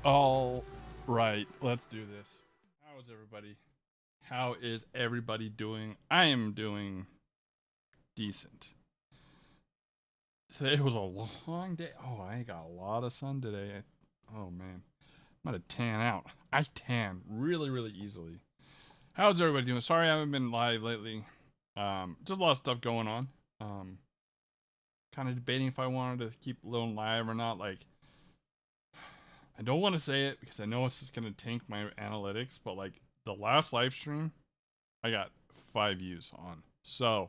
All right, let's do this. How is everybody? How is everybody doing? I am doing decent. Today was a long day. Oh, I got a lot of sun today. Oh man, I'm gonna tan out. I tan really easily. How's everybody doing? Sorry I haven't been live lately. Just a lot of stuff going on. Um, kind of debating if I wanted to keep Lone live or not. Like, I don't want to say it because I know it's just gonna tank my analytics, but like the last live stream, I got 5 views on. So,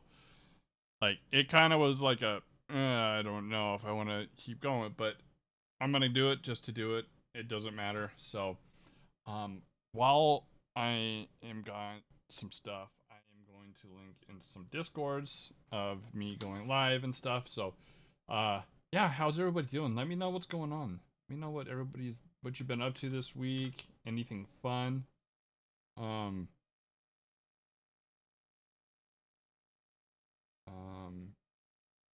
like, it kind of was like I don't know if I want to keep going, but I'm gonna do it just to do it. It doesn't matter. So, while I am got some stuff, I am going to link into some discords of me going live and stuff. So, yeah, how's everybody doing? Let me know what's going on. Let me know what you've been up to this week. Anything fun? Um, um,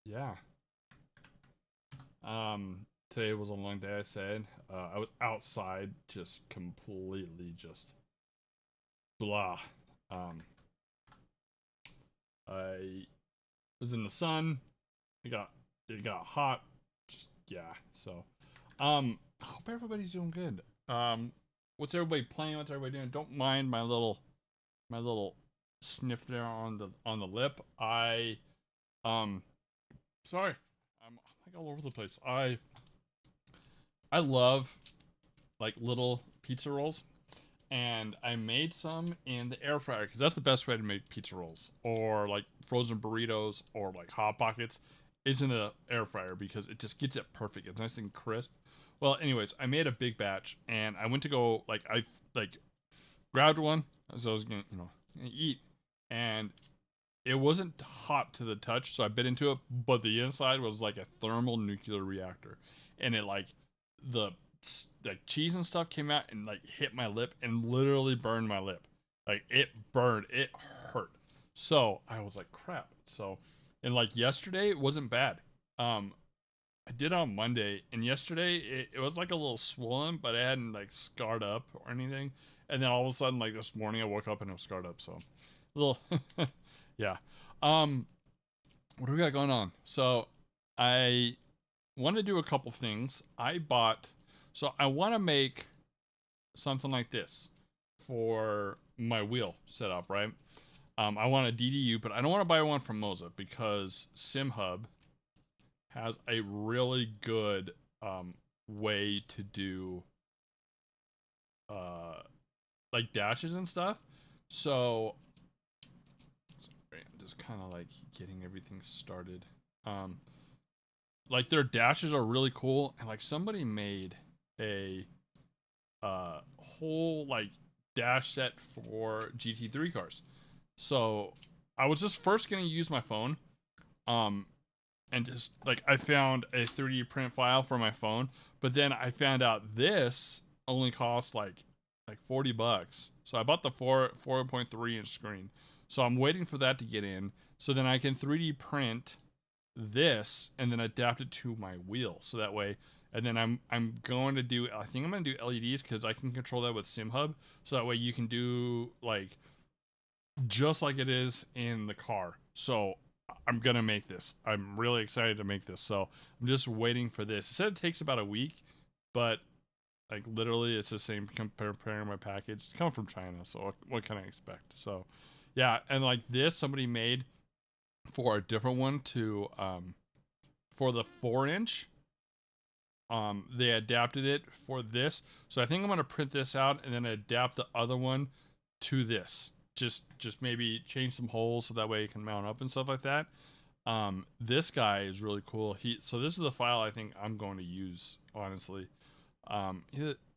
yeah. Today was a long day. I said I was outside, just completely just blah. Um, I was in the sun. It got hot. Just yeah. So, I hope everybody's doing good. What's everybody playing? What's everybody doing? Don't mind my little sniff there on the lip. Um, sorry, I'm like all over the place. I love like little pizza rolls, and I made some in the air fryer because that's the best way to make pizza rolls or like frozen burritos or like hot pockets is in the air fryer because it just gets it perfect. It's nice and crisp. Well, anyways, I made a big batch and I went to go I like grabbed one as I was gonna gonna eat, and it wasn't hot to the touch, so I bit into it, but the inside was like a thermal nuclear reactor, and it the like cheese and stuff came out and like hit my lip and literally burned my lip. Like it burned, it hurt. So I was like, crap. So, and like yesterday, it wasn't bad. Um, I did on Monday, and yesterday it was like a little swollen, but it hadn't like scarred up or anything. And then all of a sudden, like this morning, I woke up and it was scarred up. So, a little, yeah. Um, what do we got going on? So, I want to do a couple things. So I want to make something like this for my wheel setup, right? I want a DDU, but I don't want to buy one from Moza because SimHub has a really good way to do uh, like dashes and stuff. So, sorry, I'm just kind of like getting everything started. Um, like their dashes are really cool, and like somebody made a whole like dash set for GT3 cars. So I was just first gonna use my phone, um, and just like I found a 3D print file for my phone, but then I found out this only costs like $40. So I bought the 4.3 inch screen. So I'm waiting for that to get in, so then I can 3D print this and then adapt it to my wheel. So that way, and then I'm going to do I think I'm gonna do LEDs because I can control that with SimHub. So that way you can do like just like it is in the car. So I'm gonna make this. I'm really excited to make this. So I'm just waiting for this. It said it takes about a week, but like literally it's the same preparing my package. It's coming from China, so what can I expect? So yeah, and like this somebody made for a different one to for the 4 inch. They adapted it for this. So I think I'm gonna print this out and then adapt the other one to this. Just maybe change some holes so that way it can mount up and stuff like that. This guy is really cool. So this is the file I think I'm going to use, honestly.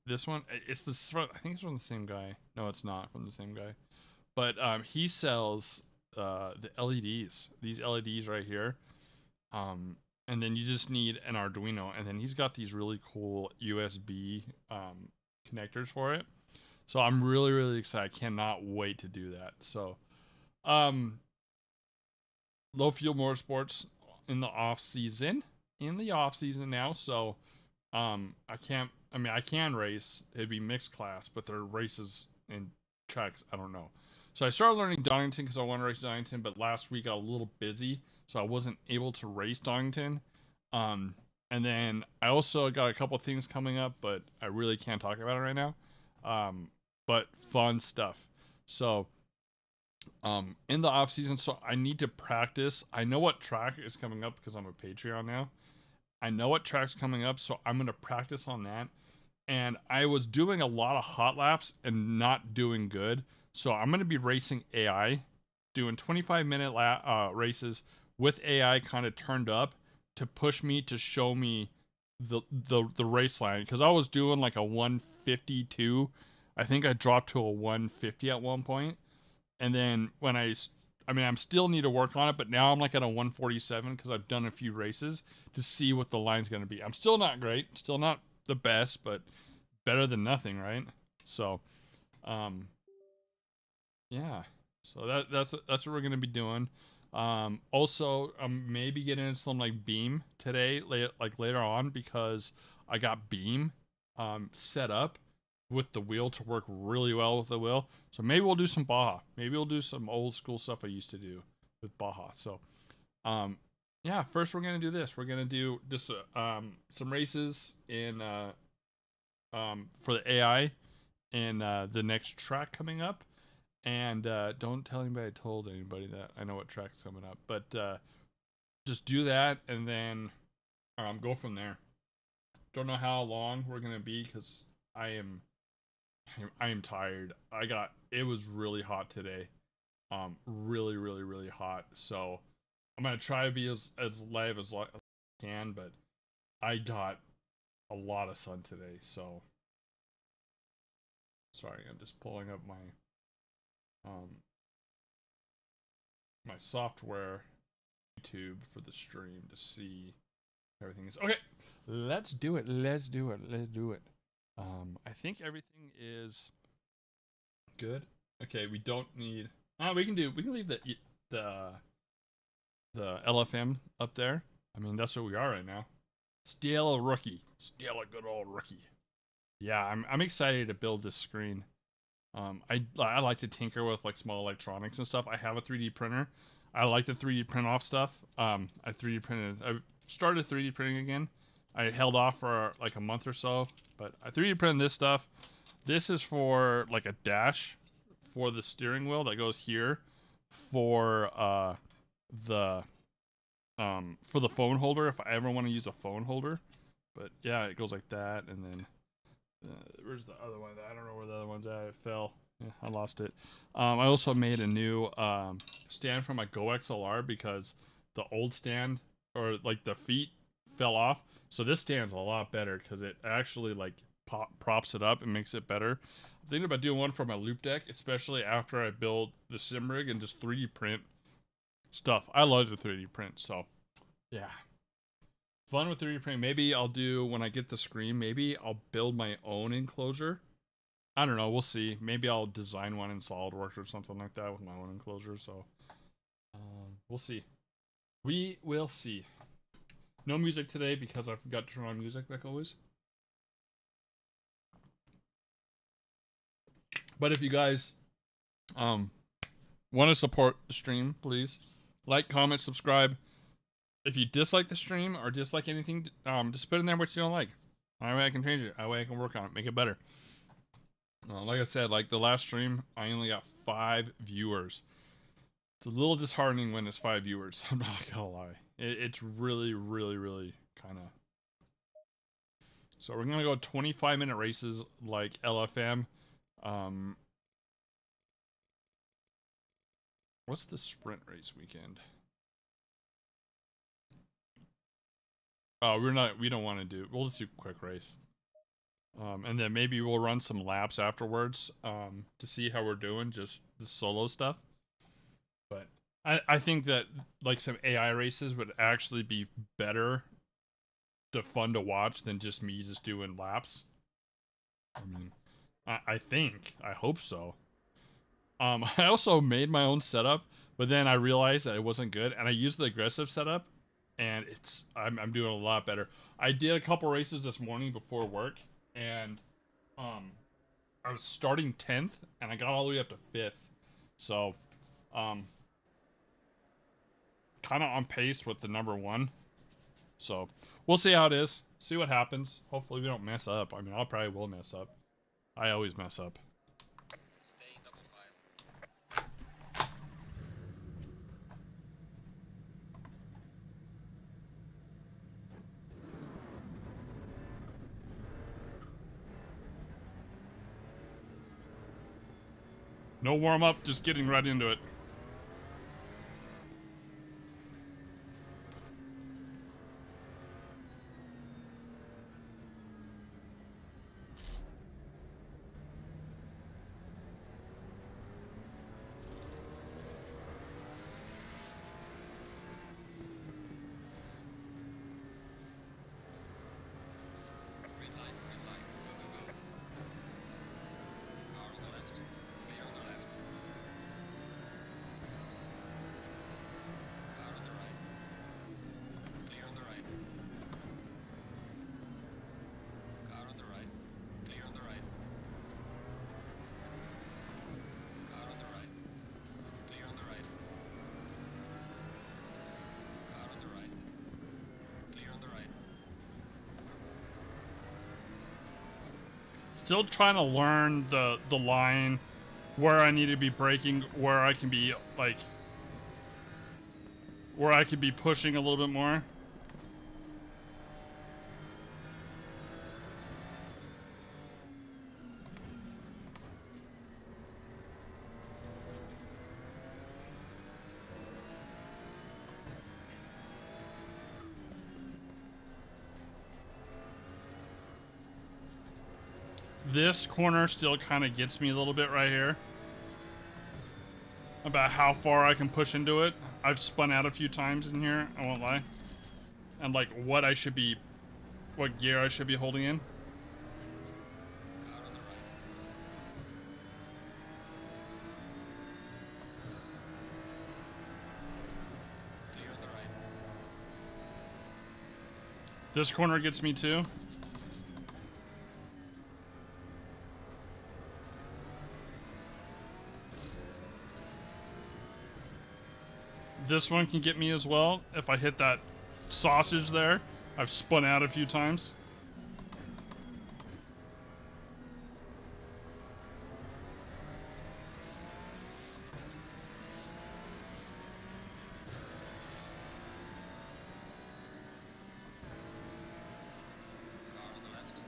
This one, it's this. I think it's from the same guy. No, it's not from the same guy. But he sells the LEDs. These LEDs right here. And then you just need an Arduino, and then he's got these really cool USB connectors for it. So I'm really excited. I cannot wait to do that. So, um, low fuel motorsports in the off season. In the off season now, so I can't I mean, I can race. It'd be mixed class, but there are races and tracks. I don't know. So I started learning Donington because I want to race Donington, but last week I got a little busy, so I wasn't able to race Donington. And then I also got a couple things coming up, but I really can't talk about it right now. But fun stuff. So, in the off season, so I need to practice. I know what track is coming up because I'm a Patreon now. I know what track's coming up, so I'm gonna practice on that. And I was doing a lot of hot laps and not doing good, so I'm gonna be racing AI, doing 25-minute races with AI kind of turned up to push me to show me the race line, because I was doing like a 152. I think I dropped to a 150 at one point, and then when I mean, I'm still need to work on it, but now I'm like at a 147 because I've done a few races to see what the line's going to be. I'm still not great, still not the best, but better than nothing, right? So, yeah. So that's what we're going to be doing. Also, I'm maybe getting into some like beam today, later on, because I got beam set up with the wheel to work really well with the wheel. So maybe we'll do some Baja. Maybe we'll do some old school stuff I used to do with Baja. So, yeah, first we're going to do this. We're going to do just some races in for the AI in the next track coming up. And don't tell anybody I told anybody that I know what track's coming up. But just do that and then go from there. Don't know how long we're going to be because I am tired. It was really hot today. Really, really, really hot. So I'm gonna try to be as live as I can, but I got a lot of sun today. So sorry, I'm just pulling up my software YouTube for the stream to see everything is okay. Let's do it. I think everything is good. Okay, we don't need. We can leave the LFM up there. I mean, that's what we are right now. Still a rookie. Still a good old rookie. Yeah, I'm excited to build this screen. I like to tinker with like small electronics and stuff. I have a 3D printer. I like to 3D print off stuff. I started 3D printing again. I held off for like a month or so, but I 3D printed this stuff. This is for like a dash for the steering wheel that goes here for the phone holder if I ever want to use a phone holder. But yeah, it goes like that, and then where's the other one? I don't know where the other one's at. It fell. Yeah, I lost it. I also made a new stand for my Go XLR because the old stand, or like the feet, fell off. So this stand's a lot better because it actually like props it up and makes it better. I'm thinking about doing one for my loop deck, especially after I build the sim rig and just 3D print stuff. I love to 3D print, so yeah. Fun with 3D printing. Maybe I'll do, when I get the screen, maybe I'll build my own enclosure. I don't know, we'll see. Maybe I'll design one in SolidWorks or something like that with my own enclosure, so we'll see. We will see. No music today because I forgot to turn on music like always. But if you guys want to support the stream, please like, comment, subscribe. If you dislike the stream or dislike anything, just put in there what you don't like. That way I can change it. That way I can work on it, make it better. Like I said, like the last stream, I only got 5 viewers. It's a little disheartening when it's 5 viewers. I'm not gonna lie. It's really, really, really kind of. So we're gonna go 25-minute races like LFM. What's the sprint race weekend? Oh, we don't want to do. We'll just do quick race. And then maybe we'll run some laps afterwards to see how we're doing, just the solo stuff. But I think that like some AI races would actually be better fun to watch than just me just doing laps. I mean, I hope so. I also made my own setup, but then I realized that it wasn't good, and I used the aggressive setup, and I'm doing a lot better. I did a couple races this morning before work, and I was starting 10th, and I got all the way up to 5th. So, kind of on pace with the number 1. So, we'll see how it is. See what happens. Hopefully we don't mess up. I mean, I probably will mess up. I always mess up. Stay in double file. No warm up, just getting right into it. Green light, go, go, go. Car on the left, clear on the left. Car on the right, clear on the right. Car on the right, clear on the right. Car on the right, clear on the right. Car on the right, clear on the right. Still trying to learn the line where I need to be braking, where I can be like where I could be pushing a little bit more. This corner still kind of gets me a little bit right here about how far I can push into it. I've spun out a few times in here, I won't lie. And like what gear I should be holding in. Car on the right. Clear on the right. This corner gets me too. This one can get me as well if I hit that sausage there. I've spun out a few times. Car on the left.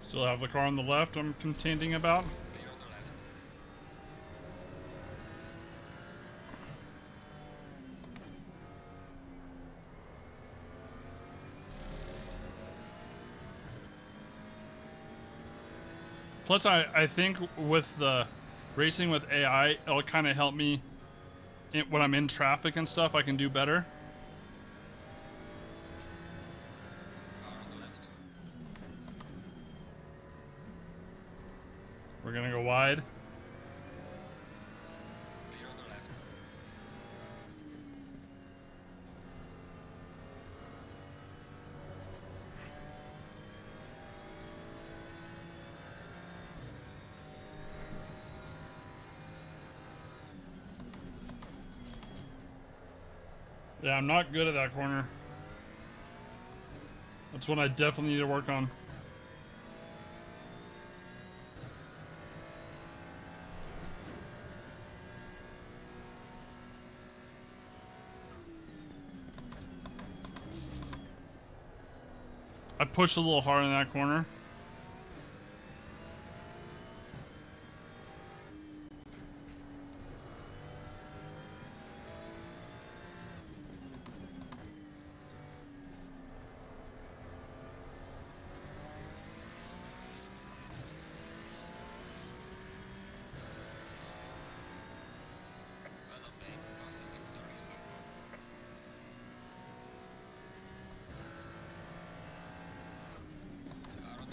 Still have the car on the left I'm contending about. Clear on the left. Plus, I think with the racing with AI, it'll kind of help me when I'm in traffic and stuff. I can do better. Car on the left. We're gonna go wide. Clear on the left. Yeah, I'm not good at that corner. That's one I definitely need to work on. I pushed a little hard in that corner. Well done, mate. Fastest lap of the race so far. Car on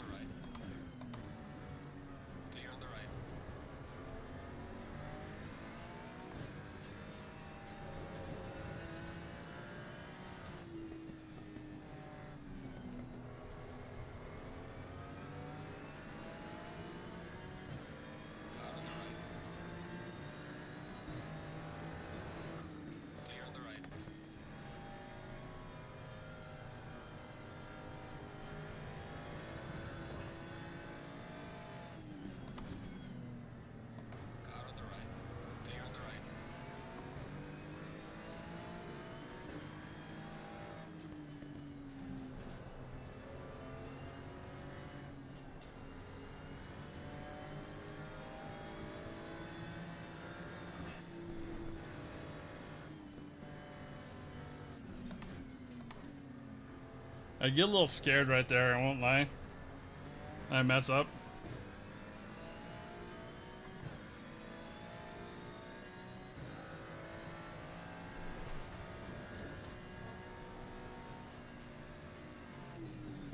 I get a little scared right there, I won't lie. I mess up.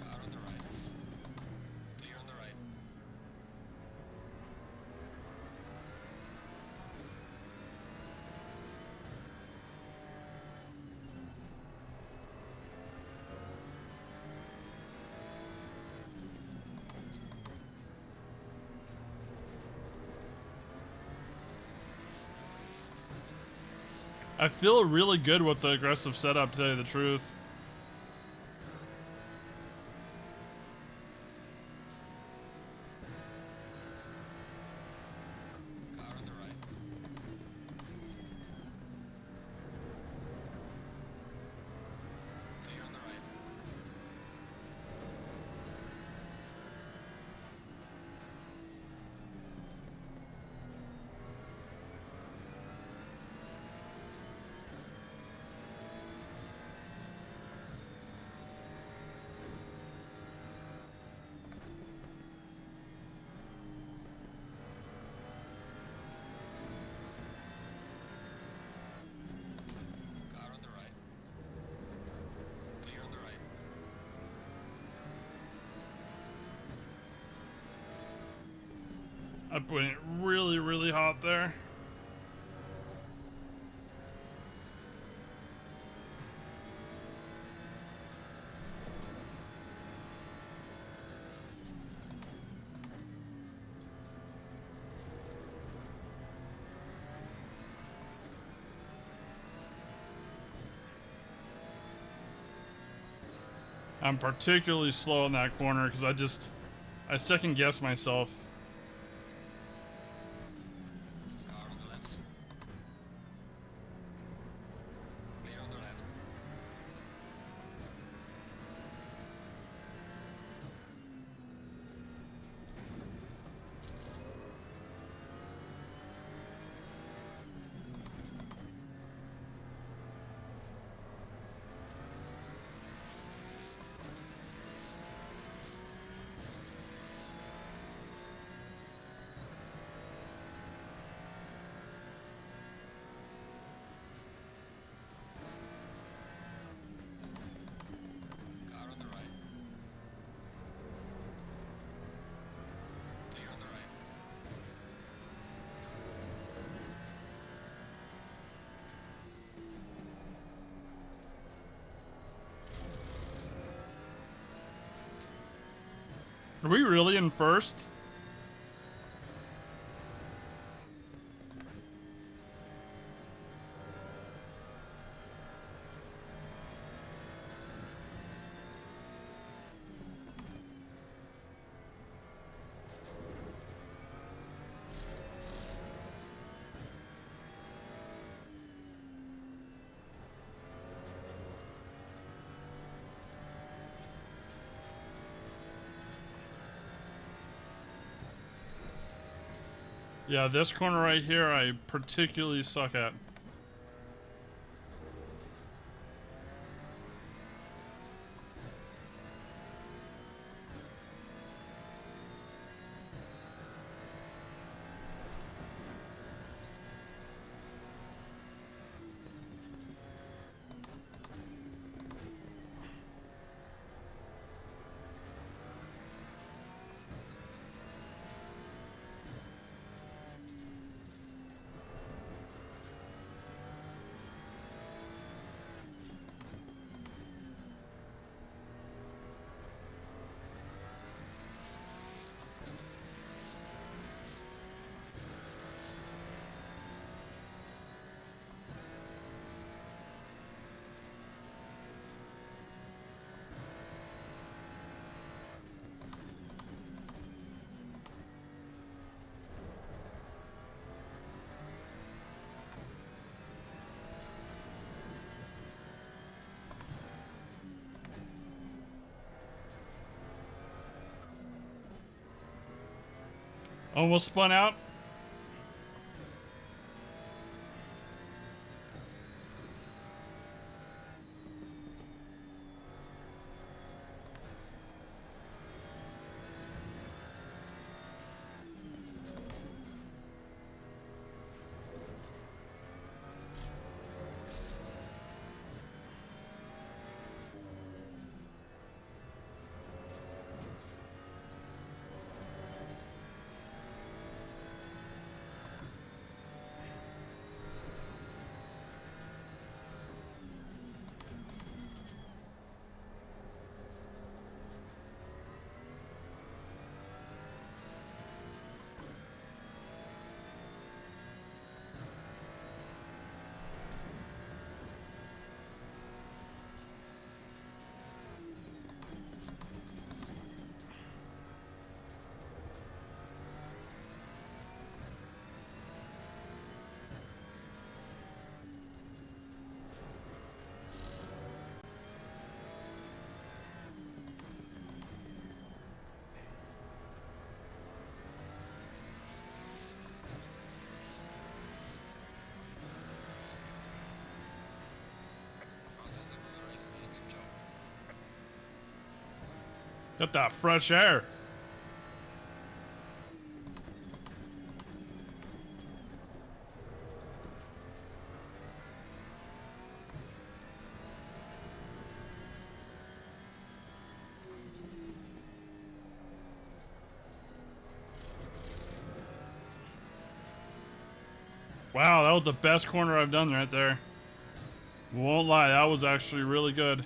Car on the right. Clear on the right. I feel really good with the aggressive setup, to tell you the truth. Car on the right. Clear on the right. Car on the right. Clear on the right. I put it really, really hot there. I'm particularly slow in that corner because I second guess myself. Car on the left. Clear on the left. Car on the right. Clear on the right. Are we really in first? Yeah, this corner right here I particularly suck at. Almost spun out. Got that fresh air. Wow, that was the best corner I've done right there. Won't lie, that was actually really good.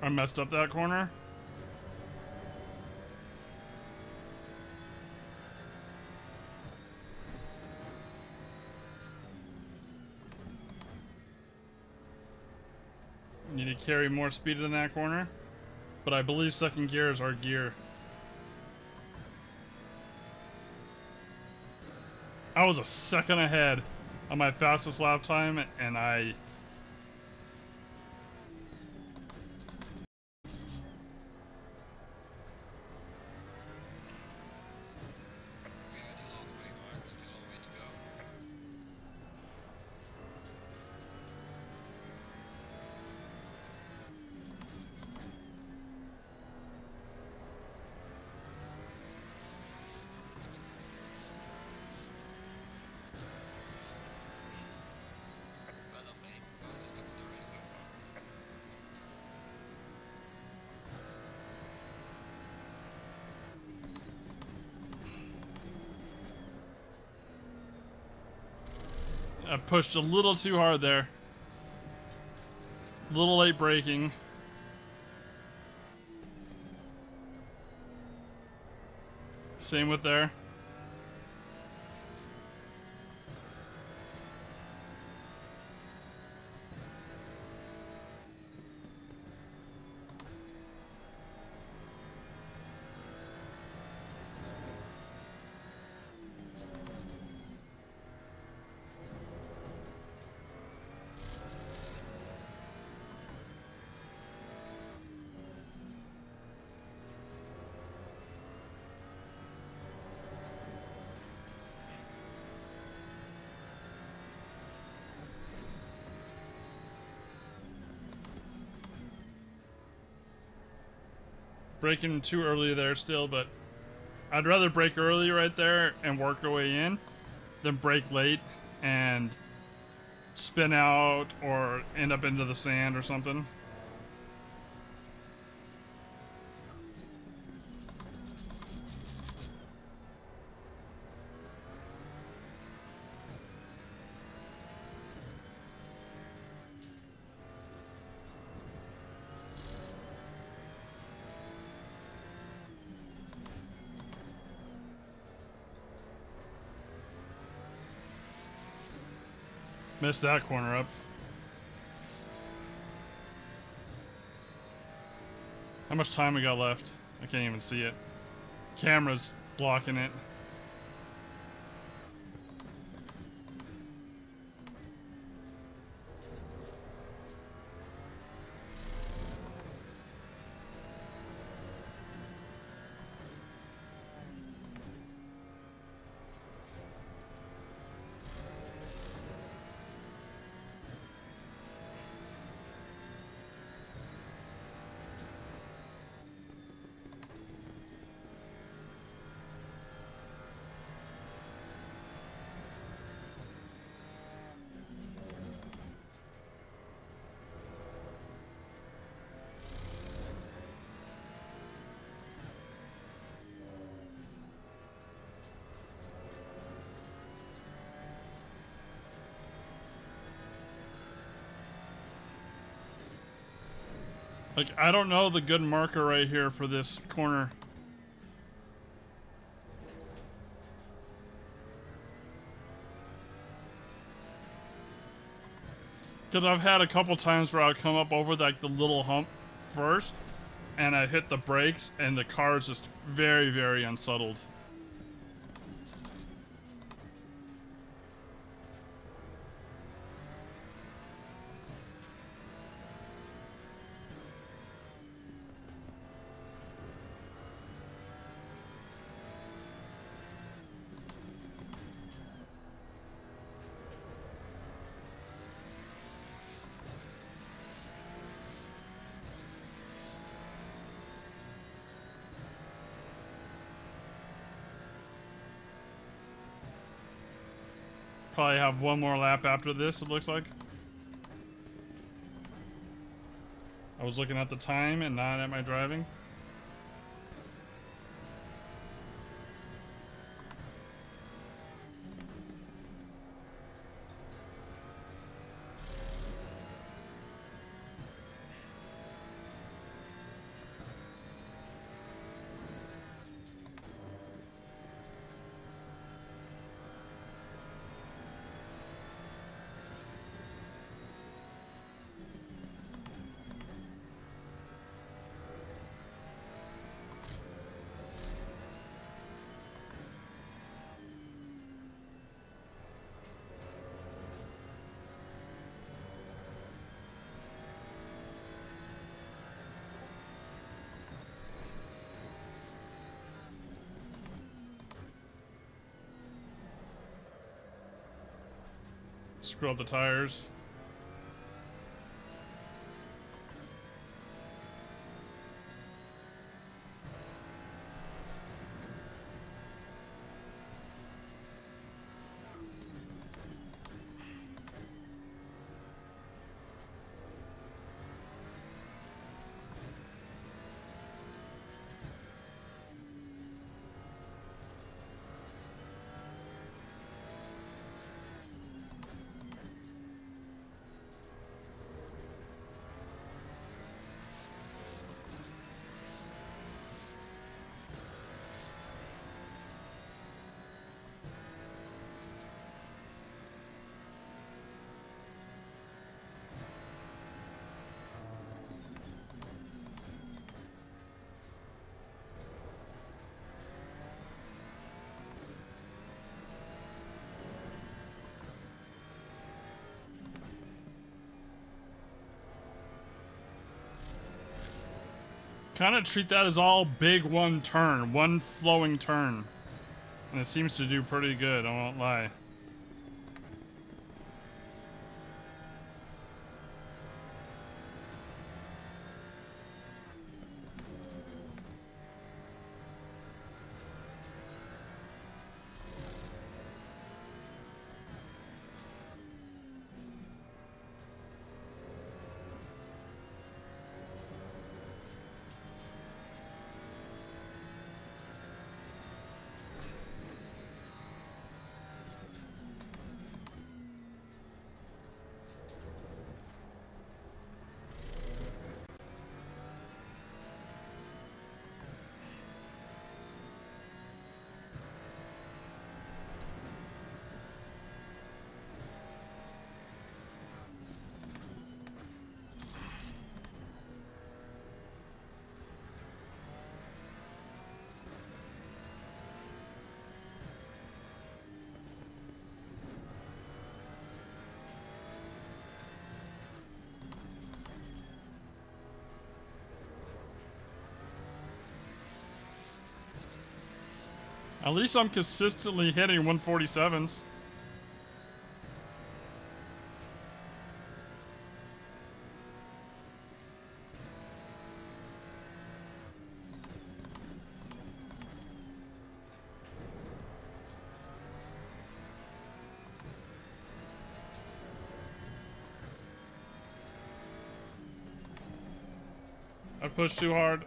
I messed up that corner. Need to carry more speed in that corner. But I believe second gear is our gear. I was a second ahead on my fastest lap time, and I... I pushed a little too hard there. A little late braking. Same with there. Braking too early there still, but I'd rather brake early right there and work our way in than brake late and spin out or end up into the sand or something. Missed that corner up. How much time we got left? I can't even see it. Camera's blocking it. Like, I don't know the good marker right here for this corner. Because I've had a couple times where I'll come up over like the little hump first, and I hit the brakes, and the car is just very, very unsettled. Probably have one more lap after this, it looks like. I was looking at the time and not at my driving. Screw up the tires. Kind of treat that as all big one turn, one flowing turn. And it seems to do pretty good, I won't lie. At least I'm consistently hitting 147s. I pushed too hard.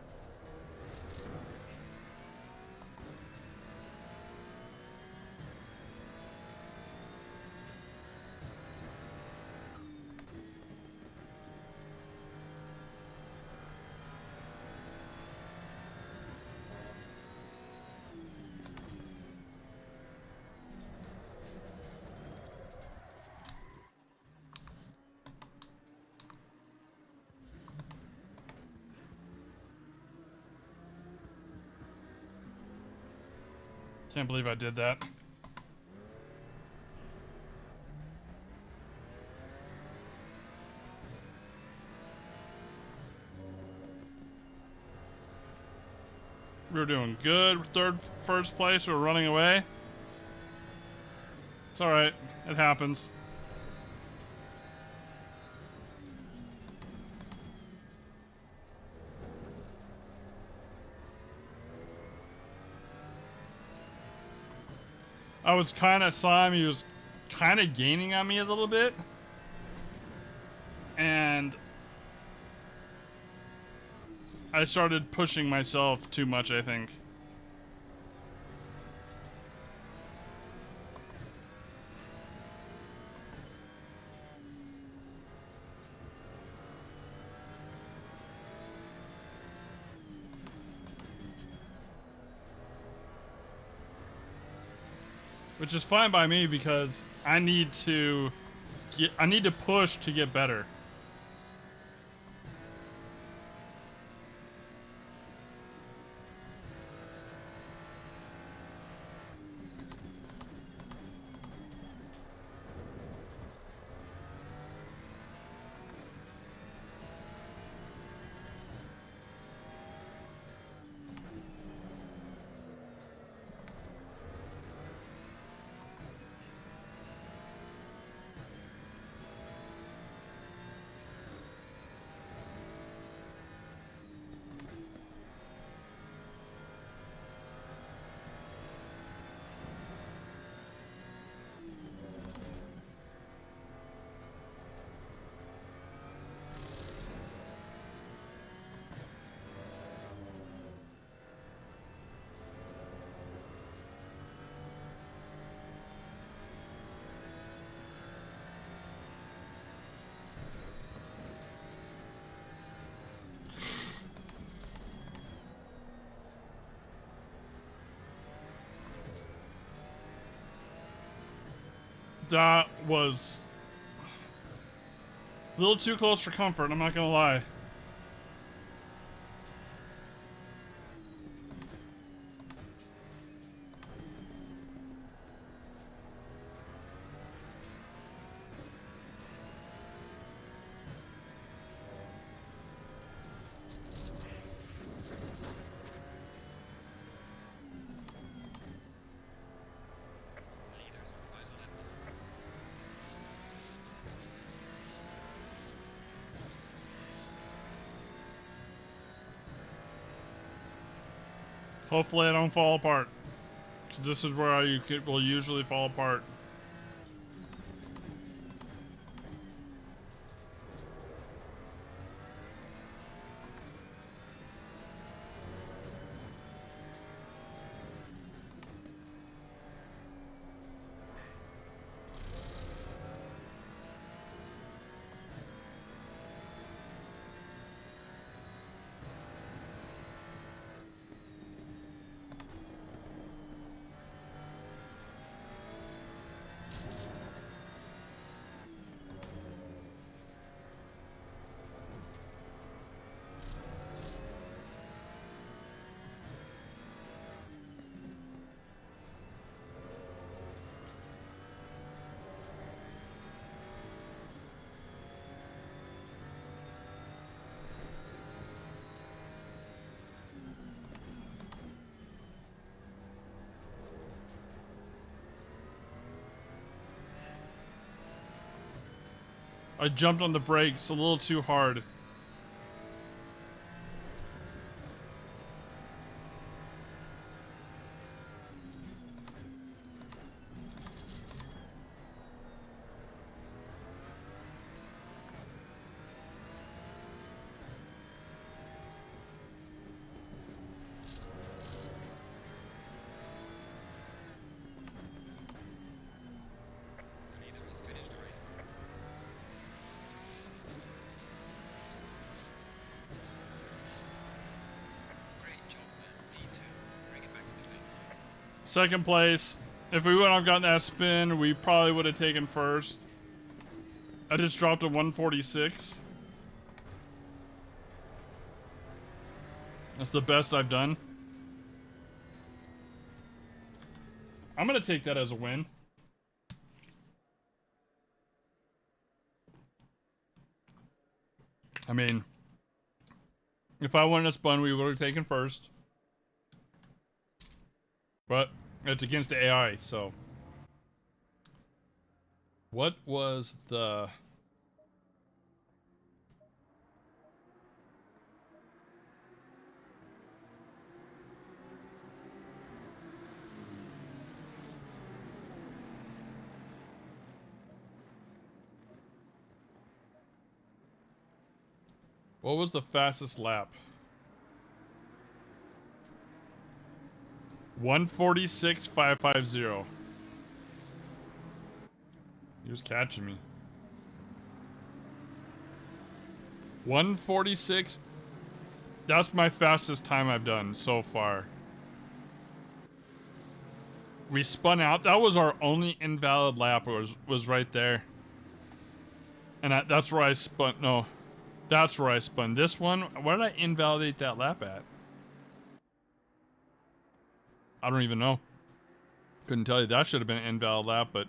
Can't believe I did that. We were doing good. First place. We were running away. It's all right. It happens. I was kind of saw him. He was kind of gaining on me a little bit. And I started pushing myself too much, I think. Which is fine by me because I need to push to get better. That was a little too close for comfort, I'm not gonna lie. Leaders on final lap. Hopefully I don't fall apart. 'Cause this is where will usually fall apart. I jumped on the brakes a little too hard. The leader has finished the race. Great job, man. P2. Bring it back to the lead. Second place. If we wouldn't have gotten that spin, we probably would have taken first. I just dropped a 146. That's the best I've done. I'm gonna take that as a win. I mean, if I wouldn't have spun, we would have taken first. But it's against the AI, so. What was the... What was the fastest lap? 1:46.550. He was catching me. 1:46. That's my fastest time I've done so far. We spun out. That was our only invalid lap. Was right there. And that's where I spun. No, that's where I spun. This one, why did I invalidate that lap at? I don't even know. Couldn't tell you. That should have been an invalid lap, but...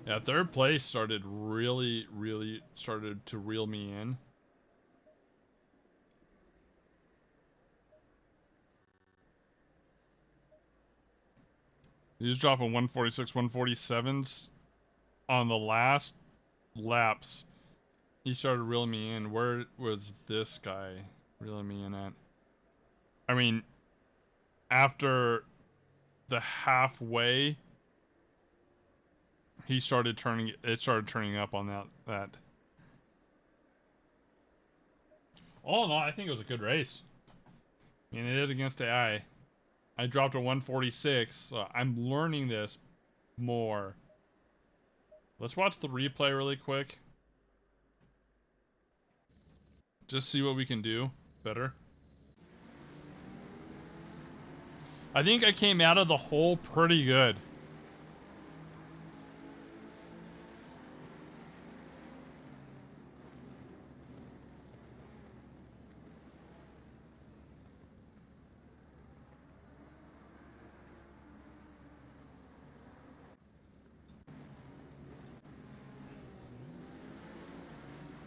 Yeah, third place started really started to reel me in. He was dropping 146, 147s on the last laps. He started reeling me in. Where was this guy reeling me in at? I mean, after the halfway, he started turning. It started turning up on that. All in all, I think it was a good race. I mean, it is against AI. I dropped a 146. So I'm learning this more. Let's watch the replay really quick. Just see what we can do better. I think I came out of the hole pretty good.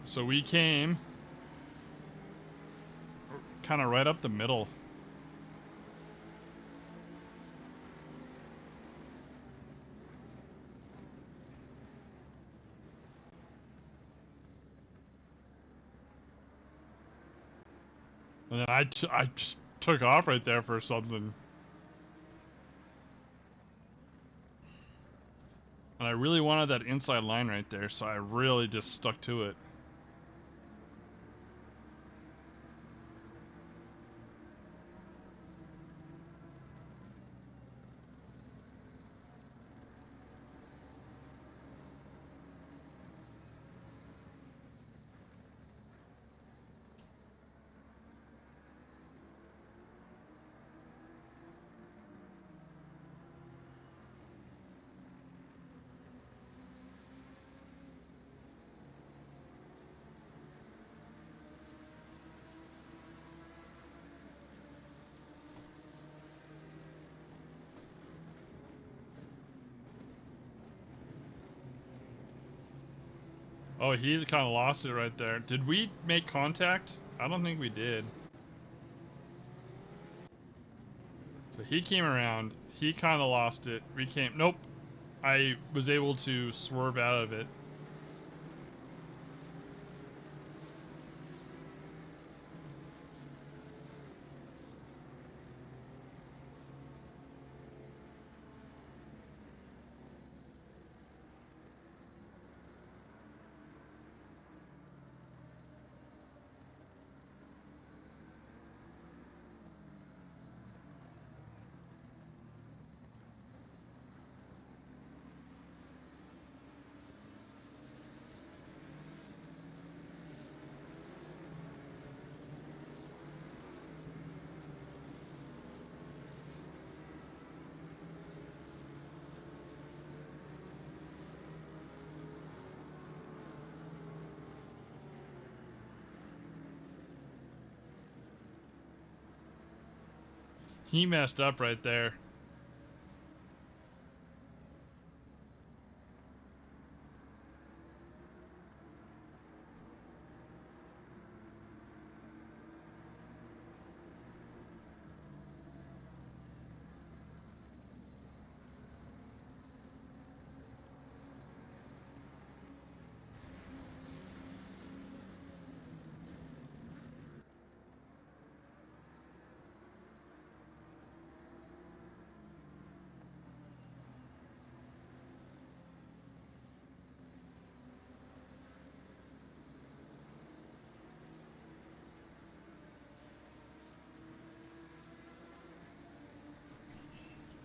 So we came kind of right up the middle. And then I just took off right there for something. And I really wanted that inside line right there, so I really just stuck to it. Oh, he kind of lost it right there. Did we make contact? I don't think we did. So he came around. He kind of lost it. We came... Nope. I was able to swerve out of it. He messed up right there.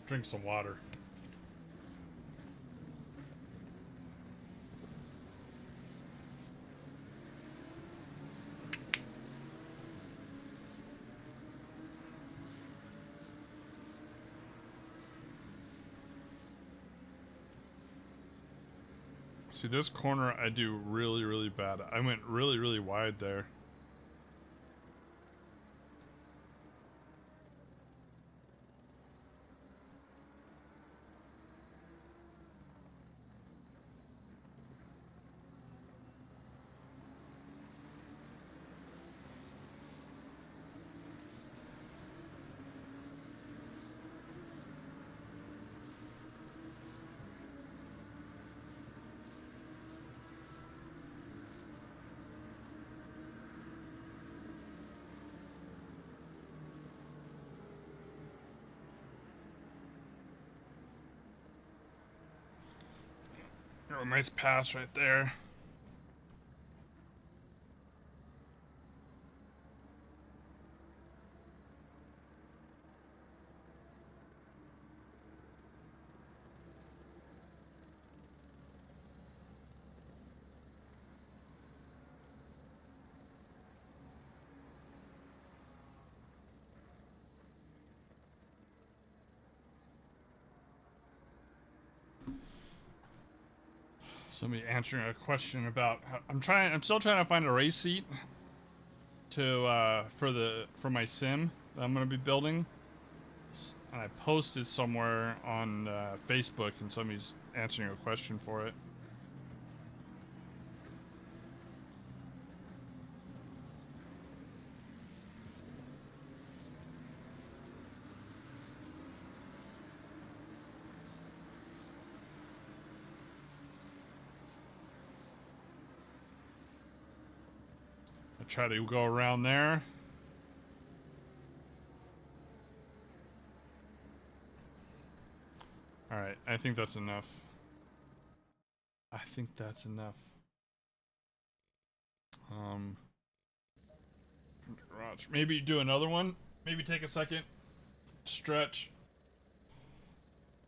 drink some water. See, this corner I do really, really bad. I went really, really wide there. Oh, nice pass right there. Somebody answering a question about I'm still trying to find a race seat to for my sim that I'm gonna be building. And I posted somewhere on Facebook, and somebody's answering a question for it. Try to go around there. All right, I think that's enough. I think that's enough. Garage. Maybe do another one. Maybe take a second. Stretch.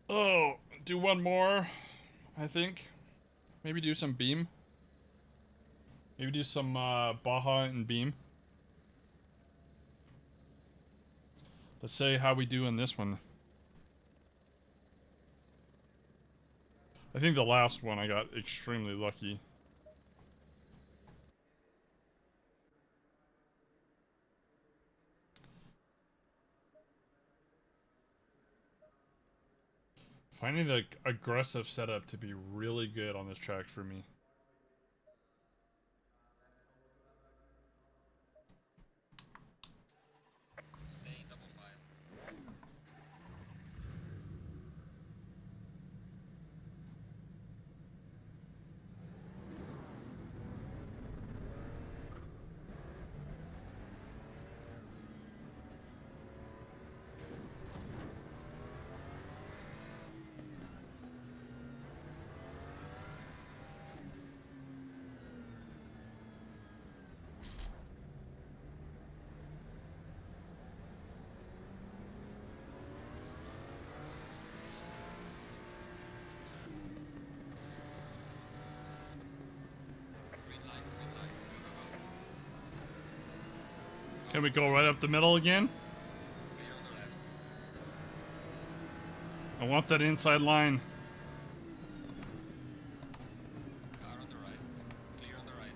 Oh, do one more. I think. Maybe do some beam. Maybe do some Baja and beam. Let's say how we do in this one. I think the last one I got extremely lucky. Finding the aggressive setup to be really good on this track for me. Stay double file. Can we go right up the middle again? Clear on the left. I want that inside line. Car on the right. Clear on the right.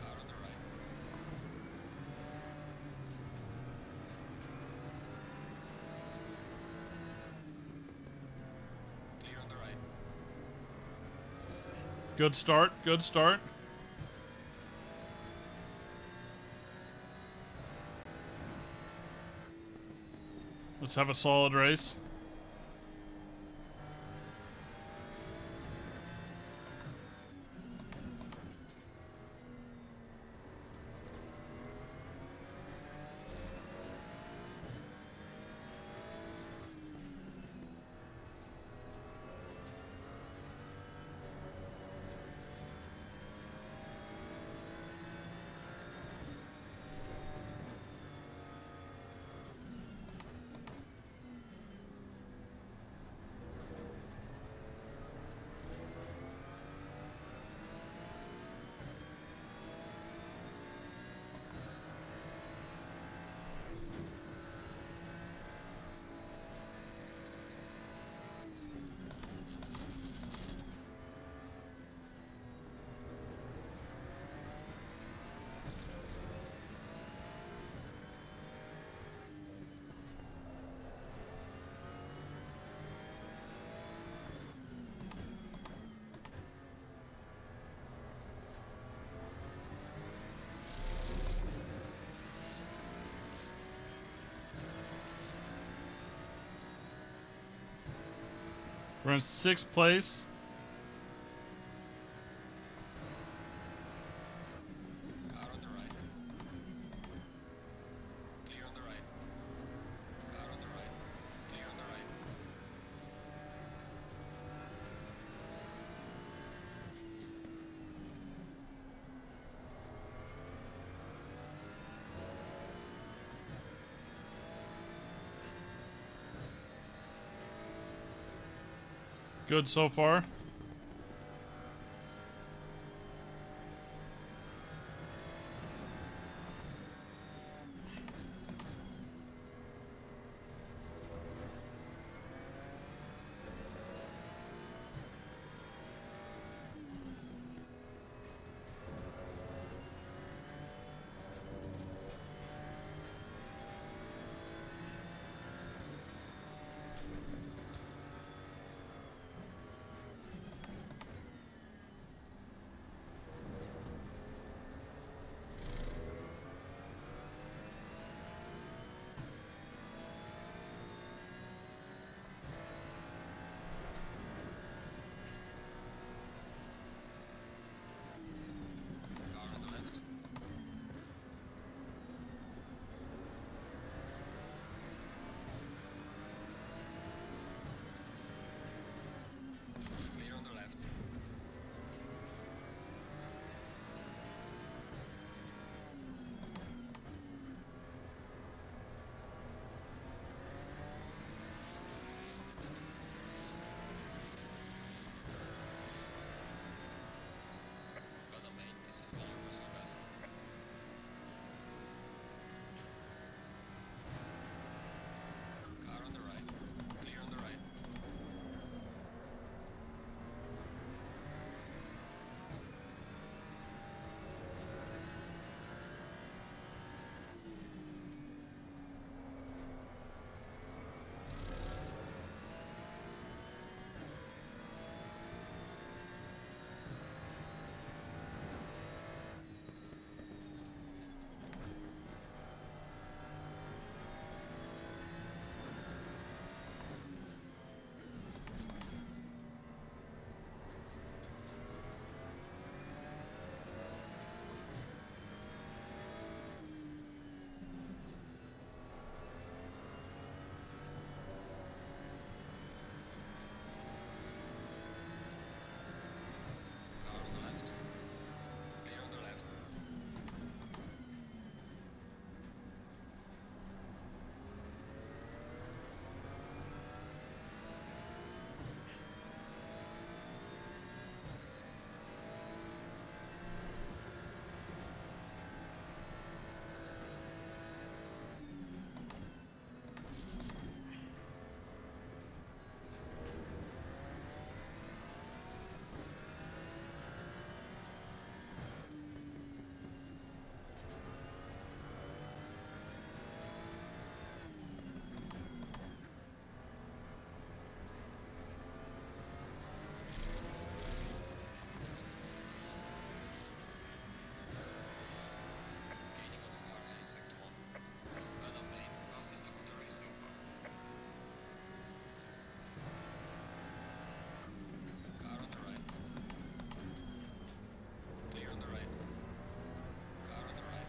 Car on the right. Clear on the right. Good start, good start. Let's have a solid race. We're in 6th place. Car on the right. Clear on the right. Car on the right. Clear on the right. Good so far. Car on the left. Clear on the left. Got the main. This is going for some best. Car on the right. Clear on the right. Car on the left. Clear on the left. Gaining on the car heading sector 1. Well done, Blaine. Fastest lap of the race so far. Car on the right. Clear on the right. Car on the right.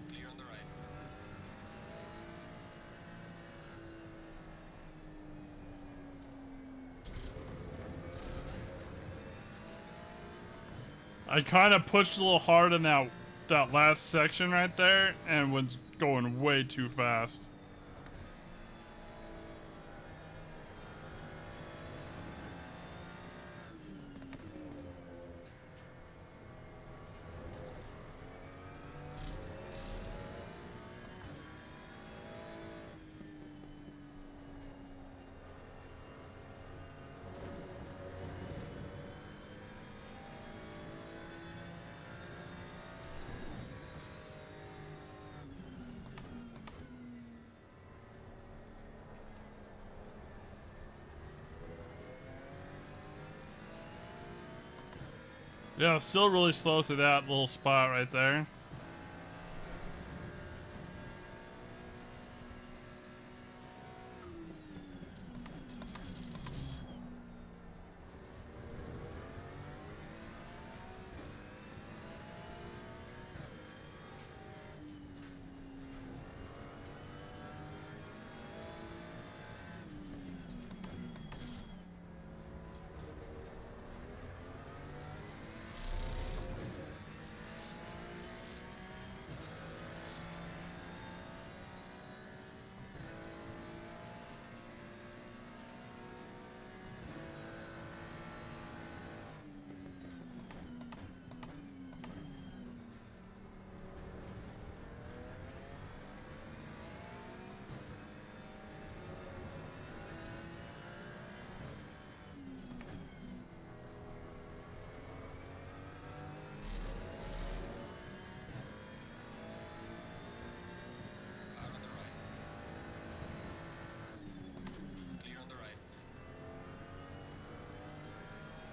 Clear on the right. I kind of pushed a little hard in that last section right there and was going way too fast. Yeah, still really slow through that little spot right there.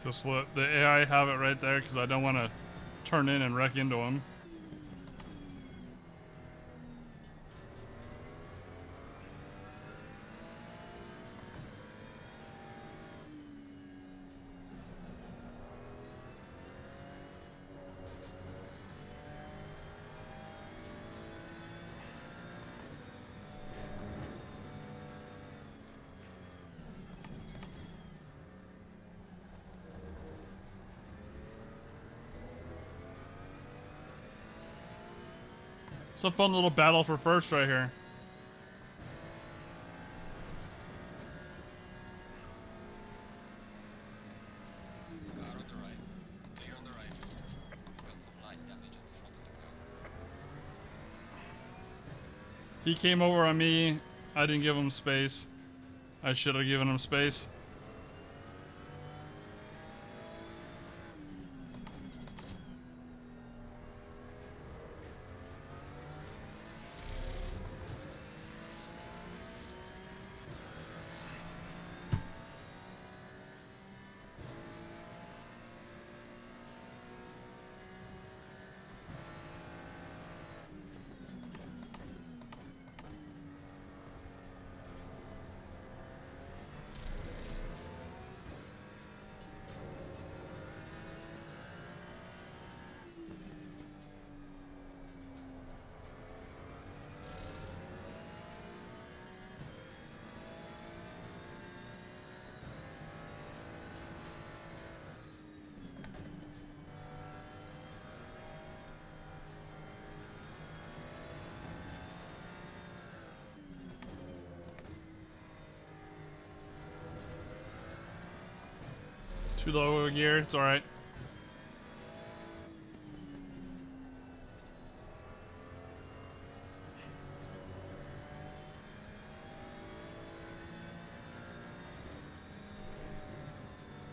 Just let the AI have it right there because I don't want to turn in and wreck into him. It's a fun little battle for first right here. Car on the right. Clear on the right. Got some light damage on the front of the car. He came over on me. I didn't give him space. I should have given him space. Too low of a gear, it's alright.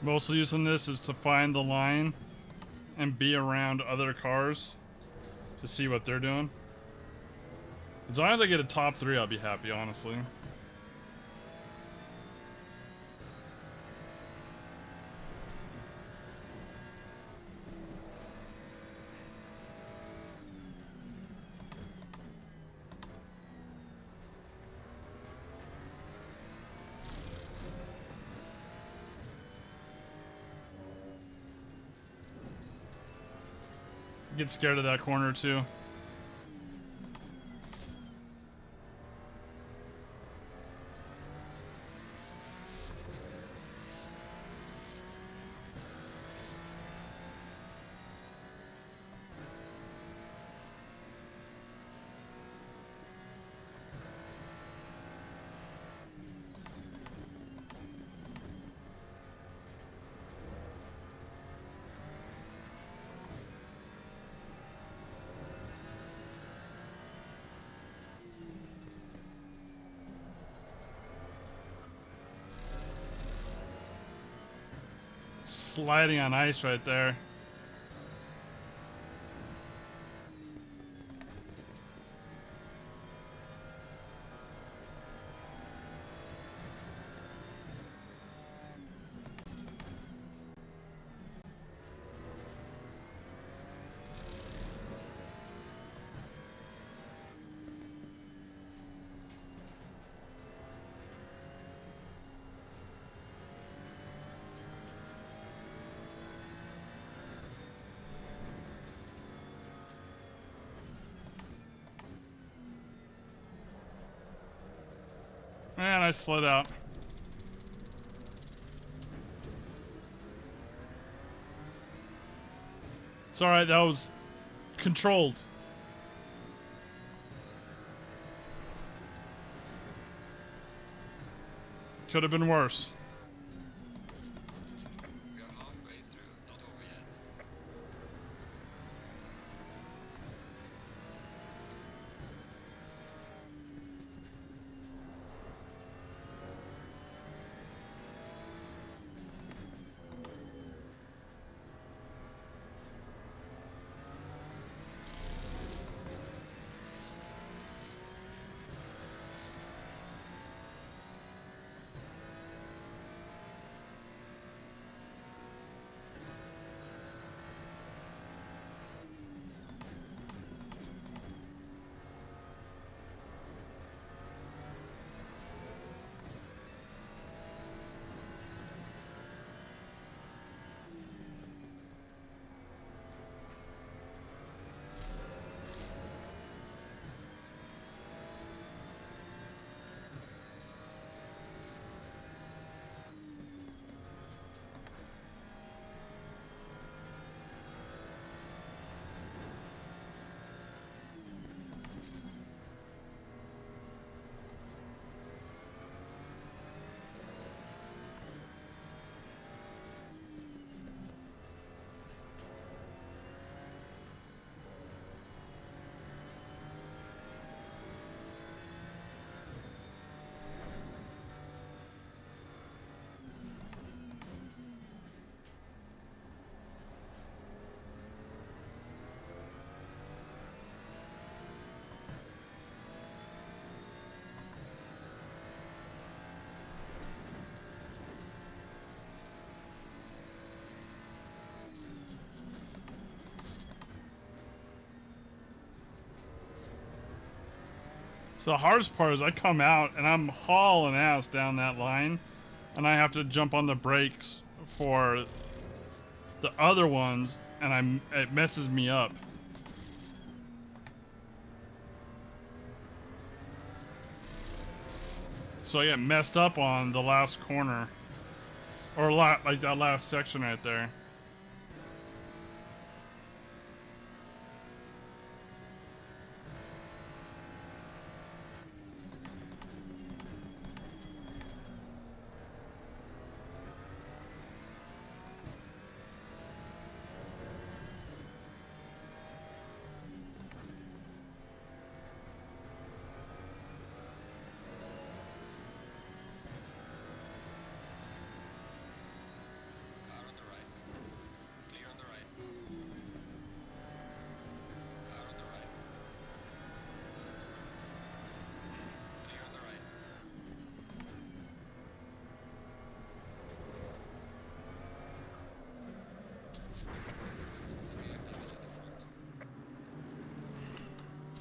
Mostly using this is to find the line and be around other cars to see what they're doing. As long as I get a top 3, I'll be happy, honestly. Get scared of that corner too. Sliding on ice right there. And I slid out. It's alright, that was controlled. Could have been worse. We are halfway through, not over yet. So the hardest part is I come out and I'm hauling ass down that line, and I have to jump on the brakes for the other ones, and it messes me up. So I get messed up on the last corner, or like that last section right there.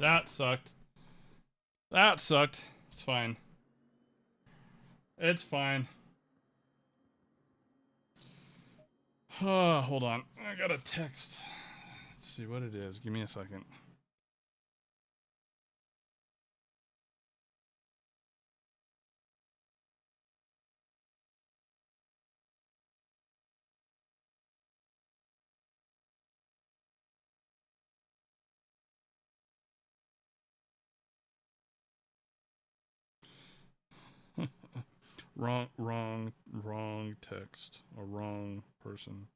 That sucked. That sucked. It's fine. It's fine. Hold on. I got a text. Let's see what it is. Give me a second. Wrong text, or wrong person.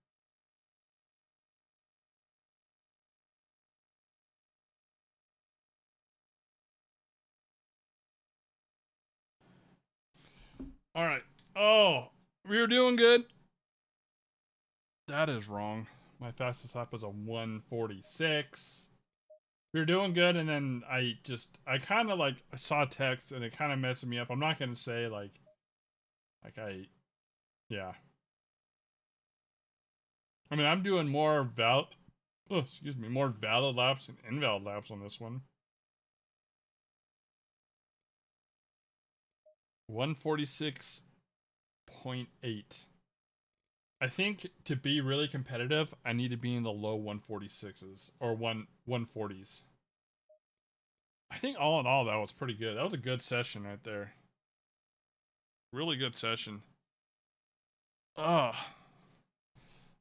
All right. Oh, we were doing good. That is wrong. My fastest lap was a 146. We were doing good, and then I kind of like I saw text, and it kind of messed me up. I'm not gonna say yeah. I mean, I'm doing more more valid laps and invalid laps on this one. 146.8. I think to be really competitive, I need to be in the low 146s or 140s. I think all in all, that was pretty good. That was a good session right there. Really good session. Ugh.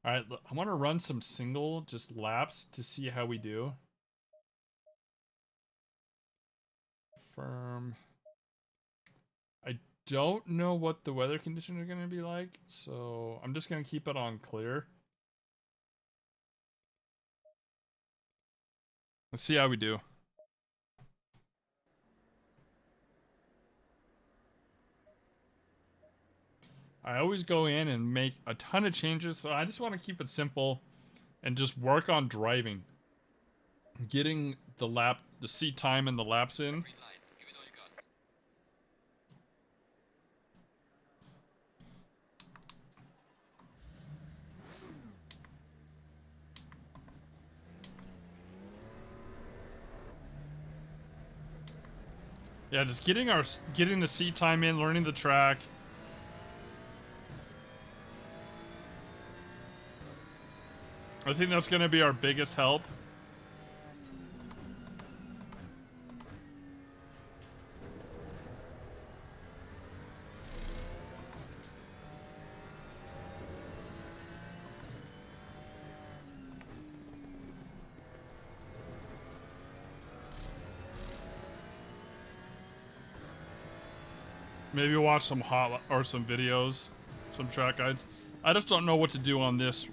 Alright, I want to run some single just laps to see how we do. Firm. I don't know what the weather conditions are going to be like, so I'm just going to keep it on clear. Let's see how we do. I always go in and make a ton of changes, so I just want to keep it simple and just work on driving. Getting the seat time and the laps in. Yeah, just getting the seat time in, learning the track. I think that's going to be our biggest help. Maybe watch some some videos, some track guides. I just don't know what to do on this.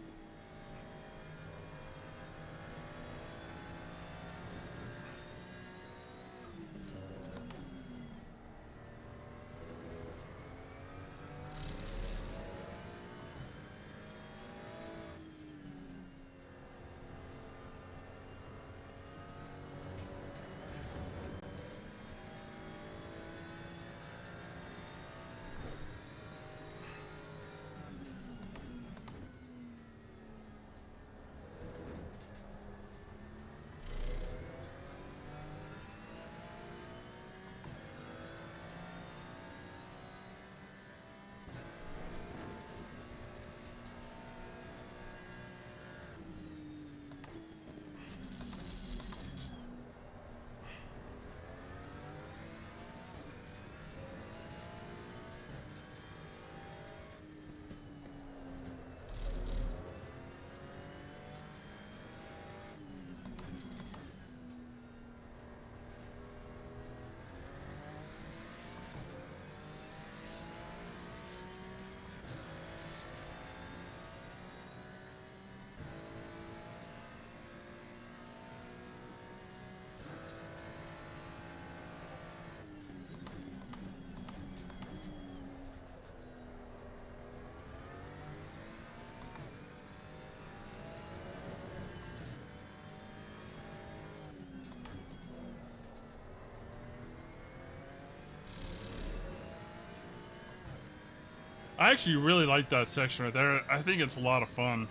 I actually really like that section right there. I think it's a lot of fun.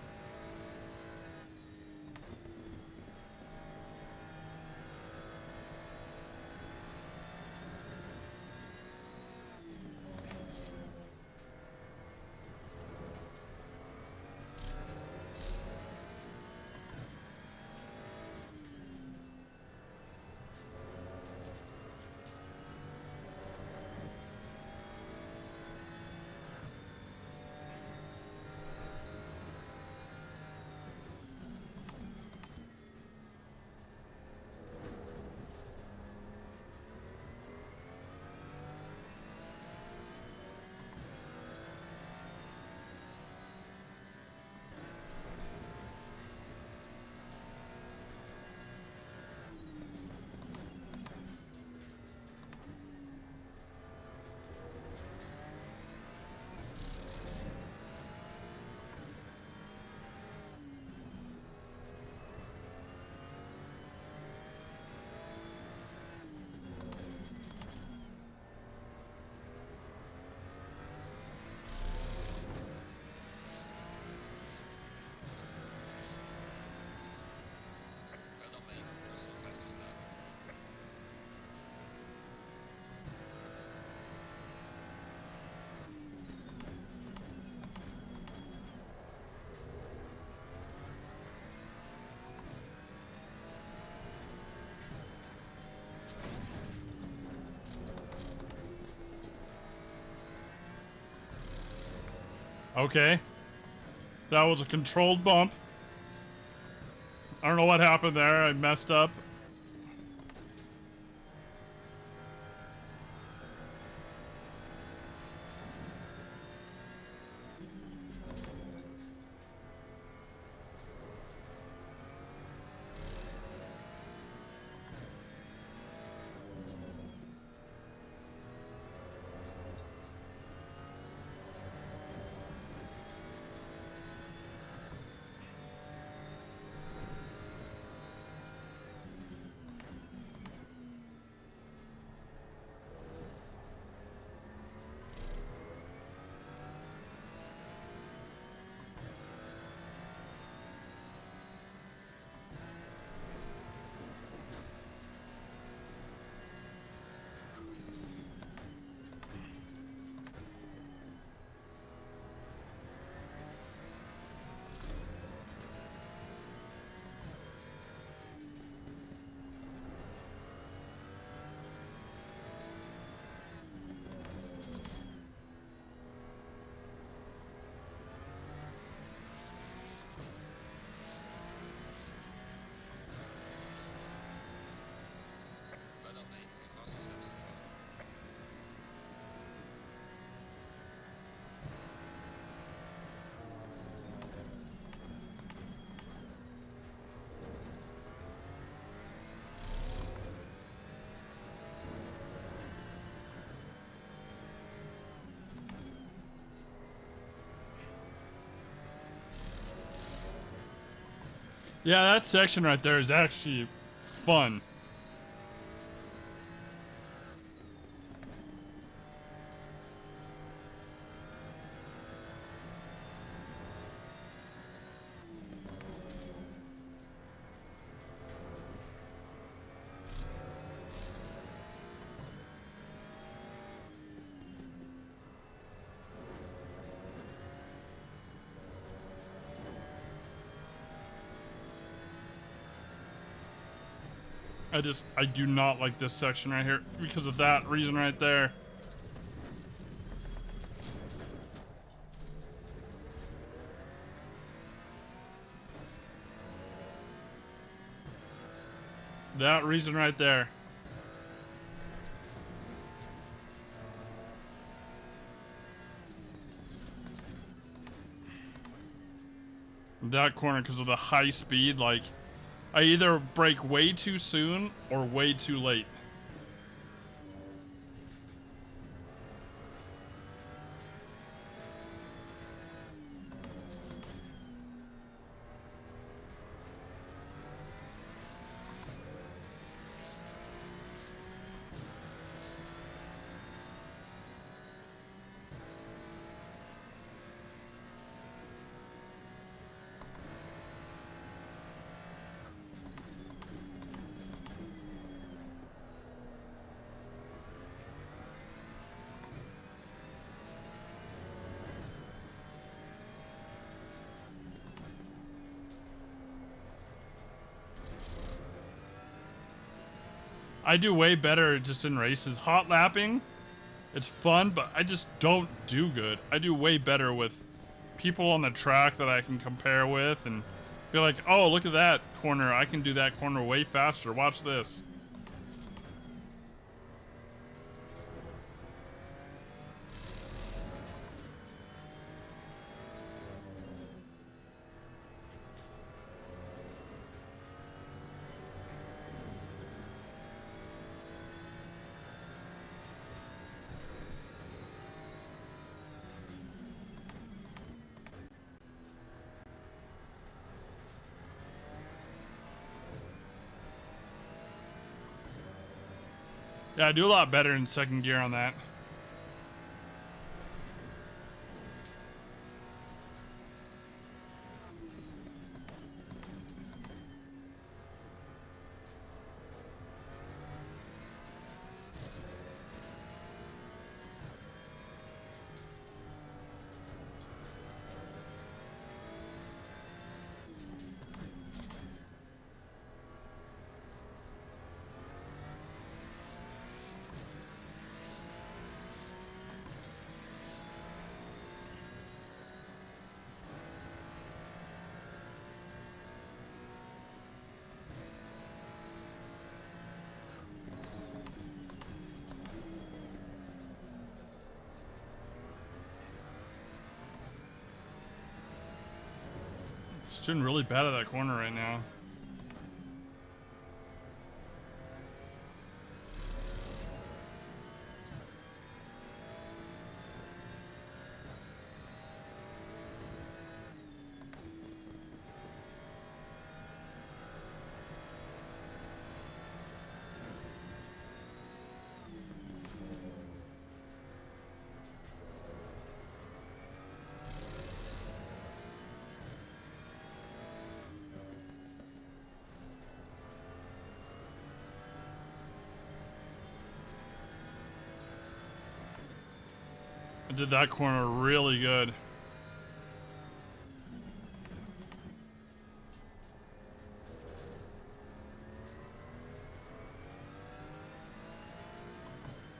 Well done, mate. Personal fastest lap. Okay. That was a controlled bump. I don't know what happened there. I messed up. Well done, mate. The fastest lap so far. Yeah, that section right there is actually fun. I do not like this section right here because of that reason right there. That reason right there. That corner because of the high speed, like, I either brake way too soon or way too late. I do way better just in races. Hot lapping, it's fun, but I just don't do good. I do way better with people on the track that I can compare with and be like, oh, look at that corner. I can do that corner way faster. Watch this. Yeah, I do a lot better in second gear on that. Just doing really bad at that corner right now. I did that corner really good.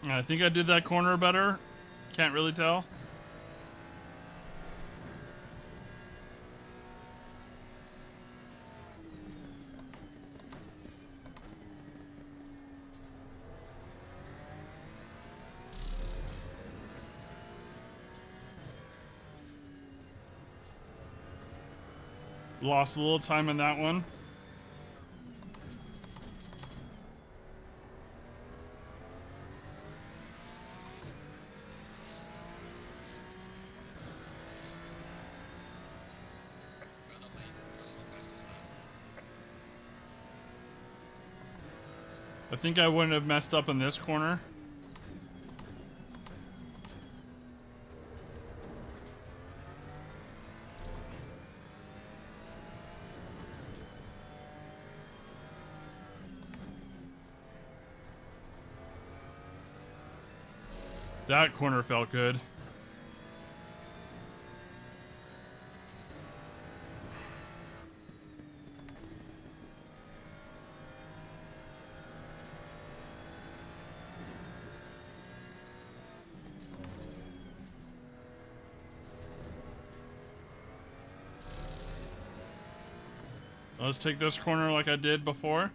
I think I did that corner better. Can't really tell. Lost a little time in that one. I think I wouldn't have messed up in this corner. That corner felt good. Let's take this corner like I did before.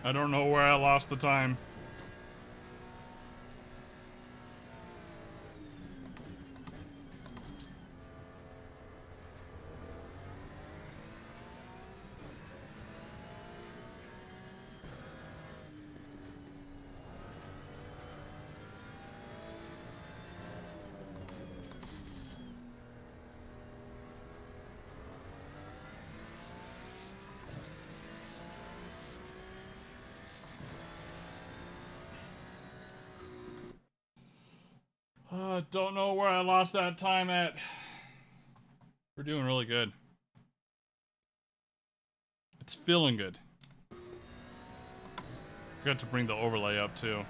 I don't know where I lost the time. Don't know where I lost that time at. We're doing really good. It's feeling good. Forgot to bring the overlay up too.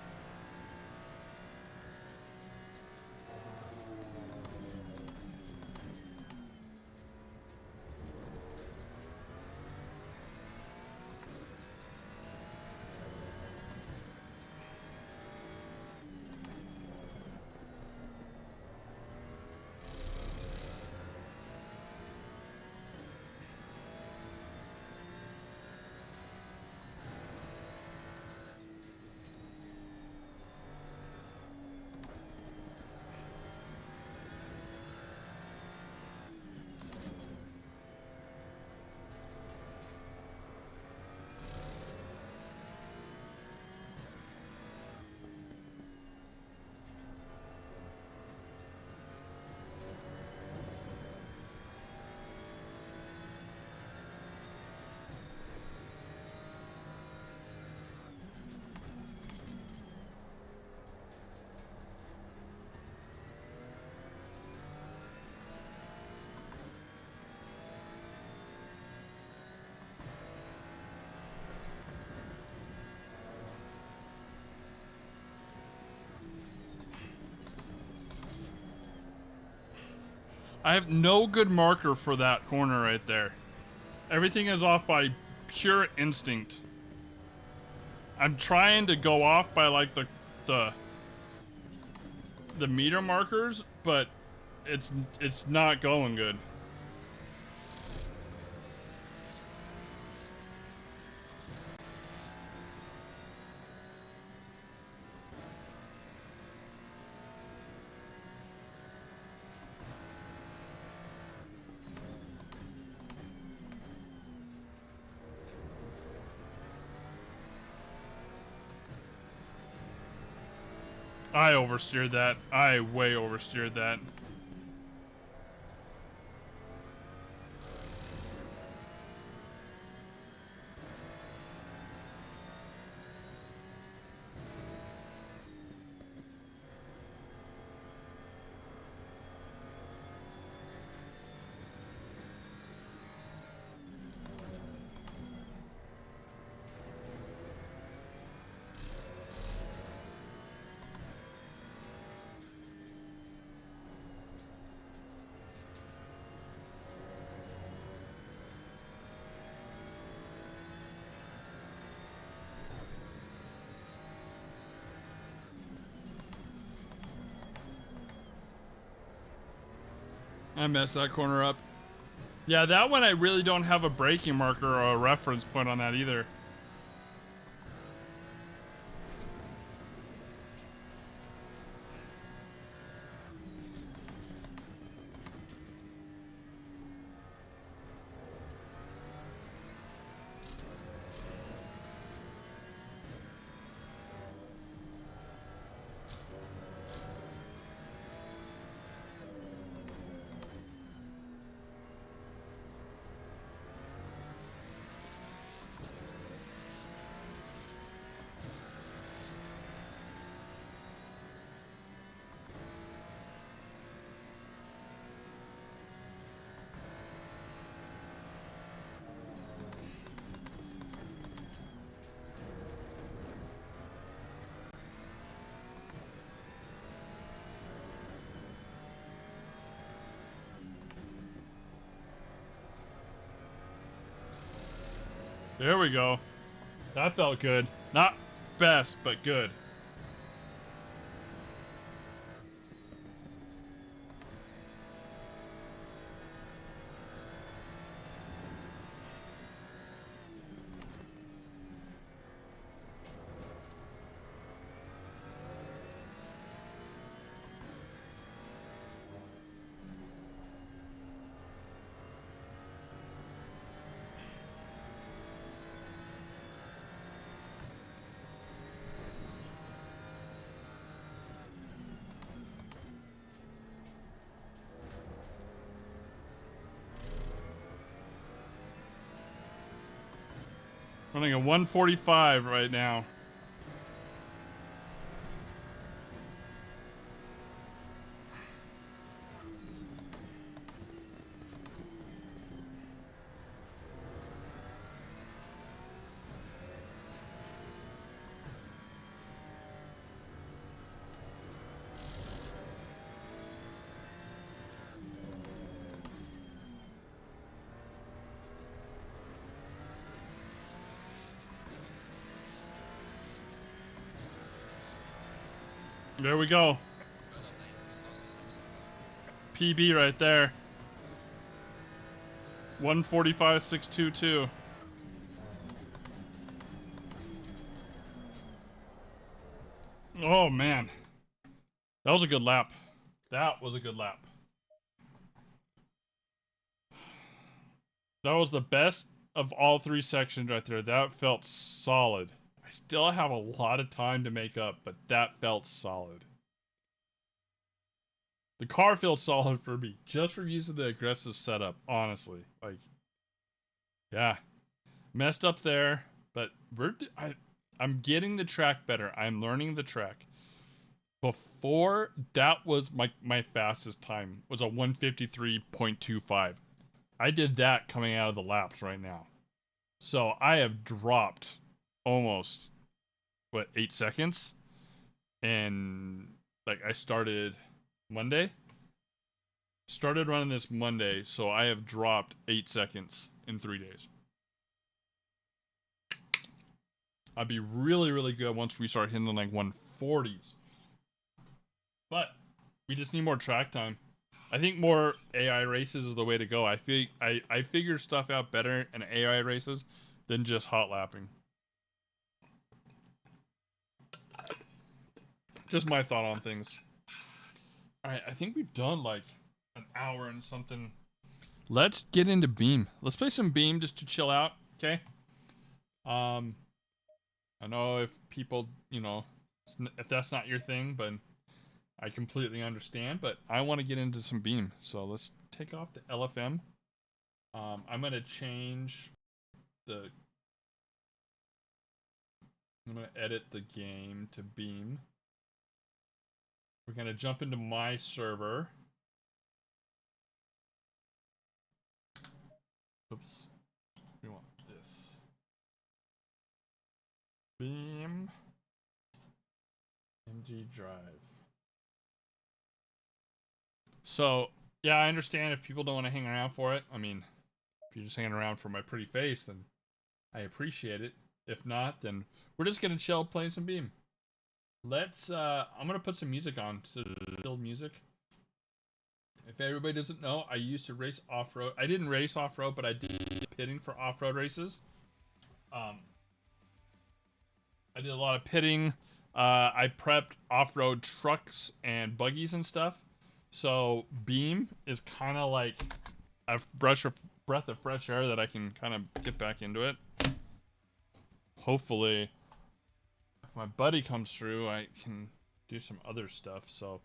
I have no good marker for that corner right there. Everything is off by pure instinct. I'm trying to go off by like the meter markers, but it's not going good. I oversteered that. I way oversteered that. I messed that corner up. Yeah, that one I really don't have a braking marker or a reference point on that either. There we go. That felt good. Not best, but good. Running a 145 right now. There we go. Well done, mate. The fastest lap so far. PB right there. 1:45.622. Oh man, that was a good lap. That was a good lap. That was the best of all three sections right there. That felt solid. I still have a lot of time to make up, but that felt solid. The car felt solid for me, just for using the aggressive setup, honestly. Like, yeah. Messed up there, but I'm getting the track better. I'm learning the track. Before, that was my fastest time, was a 1:53.25. I did that coming out of the laps right now. So I have dropped almost, 8 seconds? And, like, I started Monday? Started running this Monday, so I have dropped 8 seconds in 3 days. I'd be really, really good once we start hitting like 140s. But we just need more track time. I think more AI races is the way to go. I figure stuff out better in AI races than just hot lapping. Just my thought on things. Alright, I think we've done like an hour and something. Let's get into Beam. Let's play some Beam just to chill out, okay? I know if people, if that's not your thing, but I completely understand, but I want to get into some Beam. So let's take off the LFM. I'm going to change I'm going to edit the game to Beam. We're going to jump into my server. Oops. We want this. Beam. MG Drive. So, yeah, I understand if people don't want to hang around for it. I mean, if you're just hanging around for my pretty face, then I appreciate it. If not, then we're just going to chill playing some Beam. Let's, I'm going to put some music on, chill music. If everybody doesn't know, I used to race off-road. I didn't race off-road, but I did pitting for off-road races. I did a lot of pitting. I prepped off-road trucks and buggies and stuff. So Beam is kind of like a breath of fresh air that I can kind of get back into it. Hopefully, if my buddy comes through, I can do some other stuff. So,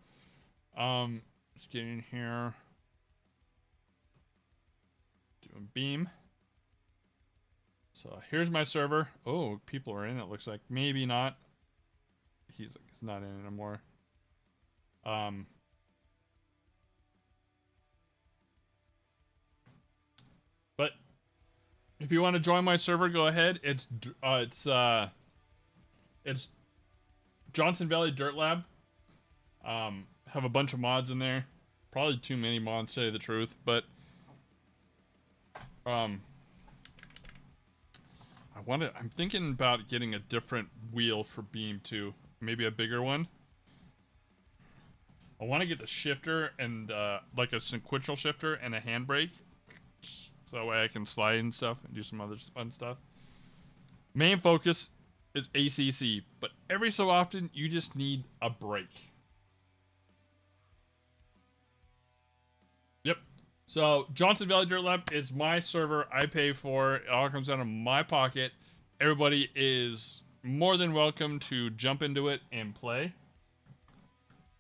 let's get in here. Doing Beam. So here's my server. Oh, people are in it, looks like. Maybe not. He's not in it anymore. But if you want to join my server, go ahead. It's Johnson Valley Dirt Lab. Have a bunch of mods in there. Probably too many mods, to say the truth, but I'm thinking about getting a different wheel for Beam too. Maybe a bigger one. I want to get the shifter and like a sequential shifter and a handbrake. So that way I can slide and stuff and do some other fun stuff. Main focus is ACC, but every so often you just need a brake. Yep. So Johnson Valley Dirt Lab is my server. I pay for it. It all comes out of my pocket. Everybody is more than welcome to jump into it and play.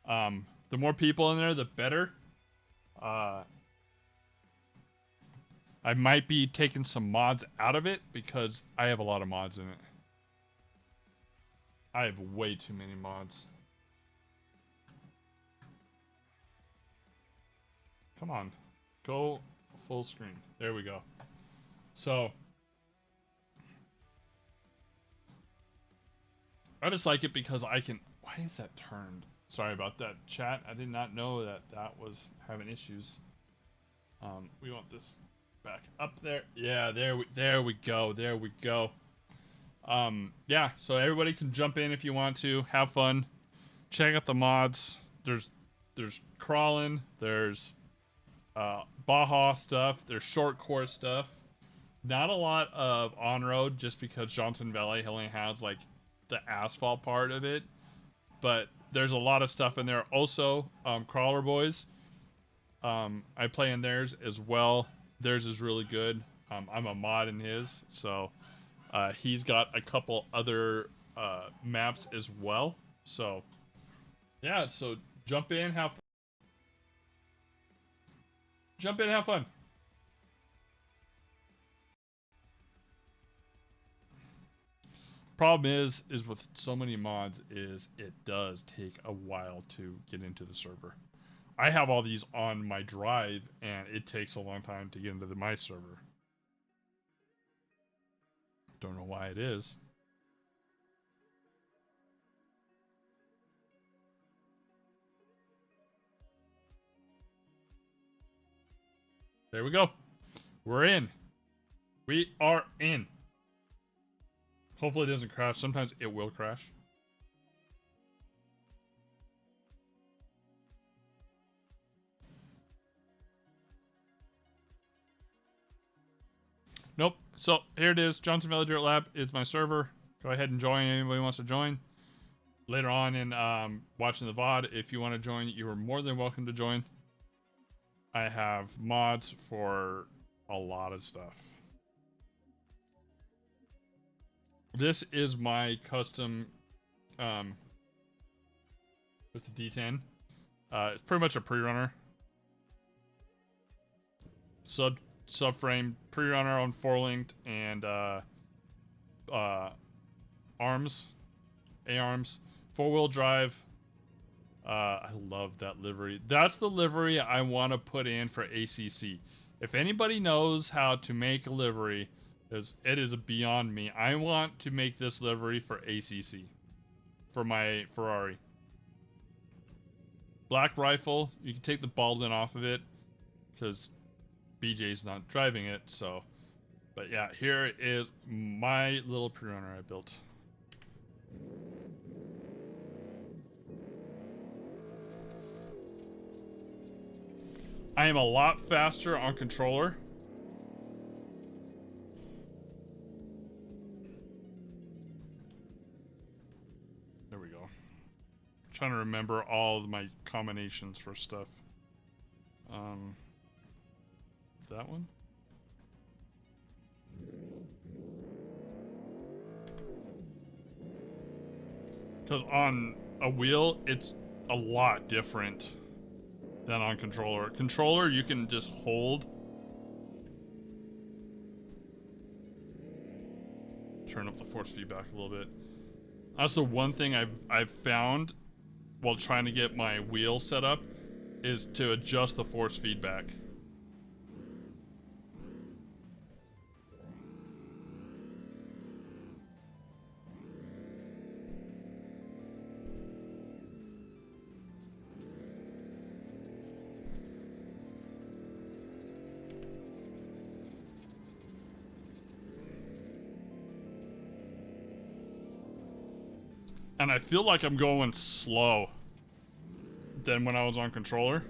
The more people in there, the better. I might be taking some mods out of it because I have a lot of mods in it. I have way too many mods. Come on. Go full screen. There we go. So, I just like it because I can... Why is that turned? Sorry about that, chat. I did not know that that was having issues. We want this back up there. Yeah, there we go. There we go. Yeah, so everybody can jump in if you want to. Have fun. check out the mods. There's crawling. There's Baja stuff. There's short course stuff. Not a lot of on-road, just because Johnson Valley only has like the asphalt part of it. But there's a lot of stuff in there. Also, Crawler Boys. I play in theirs as well. Theirs is really good. I'm a mod in his, so he's got a couple other maps as well. So yeah, so jump in, have fun. Problem is with so many mods is it does take a while to get into the server. I have all these on my drive, and it takes a long time to get into my server. Don't know why it is. There we go. We're in. We are in. Hopefully it doesn't crash. Sometimes it will crash. Nope. So here it is. Johnson Valley Dirt Lab is my server. Go ahead and join. Anybody wants to join. Later on in watching the VOD, if you want to join, you are more than welcome to join. I have mods for a lot of stuff. This is my custom, it's a D10. It's pretty much a pre-runner. Subframe, pre-runner on 4-linked, and arms, A-arms, 4-wheel drive. I love that livery. That's the livery I want to put in for ACC. If anybody knows how to make a livery, it is beyond me. I want to make this livery for ACC, for my Ferrari. Black rifle. You can take the Baldwin off of it because BJ's not driving it. So, but yeah, here is my little pre-runner I built. I am a lot faster on controller. There we go. I'm trying to remember all of my combinations for stuff. That one? Because on a wheel, it's a lot different than on controller. Controller, you can just hold. Turn up the force feedback a little bit. That's the one thing I've found while trying to get my wheel set up, is to adjust the force feedback. And I feel like I'm going slow than when I was on controller.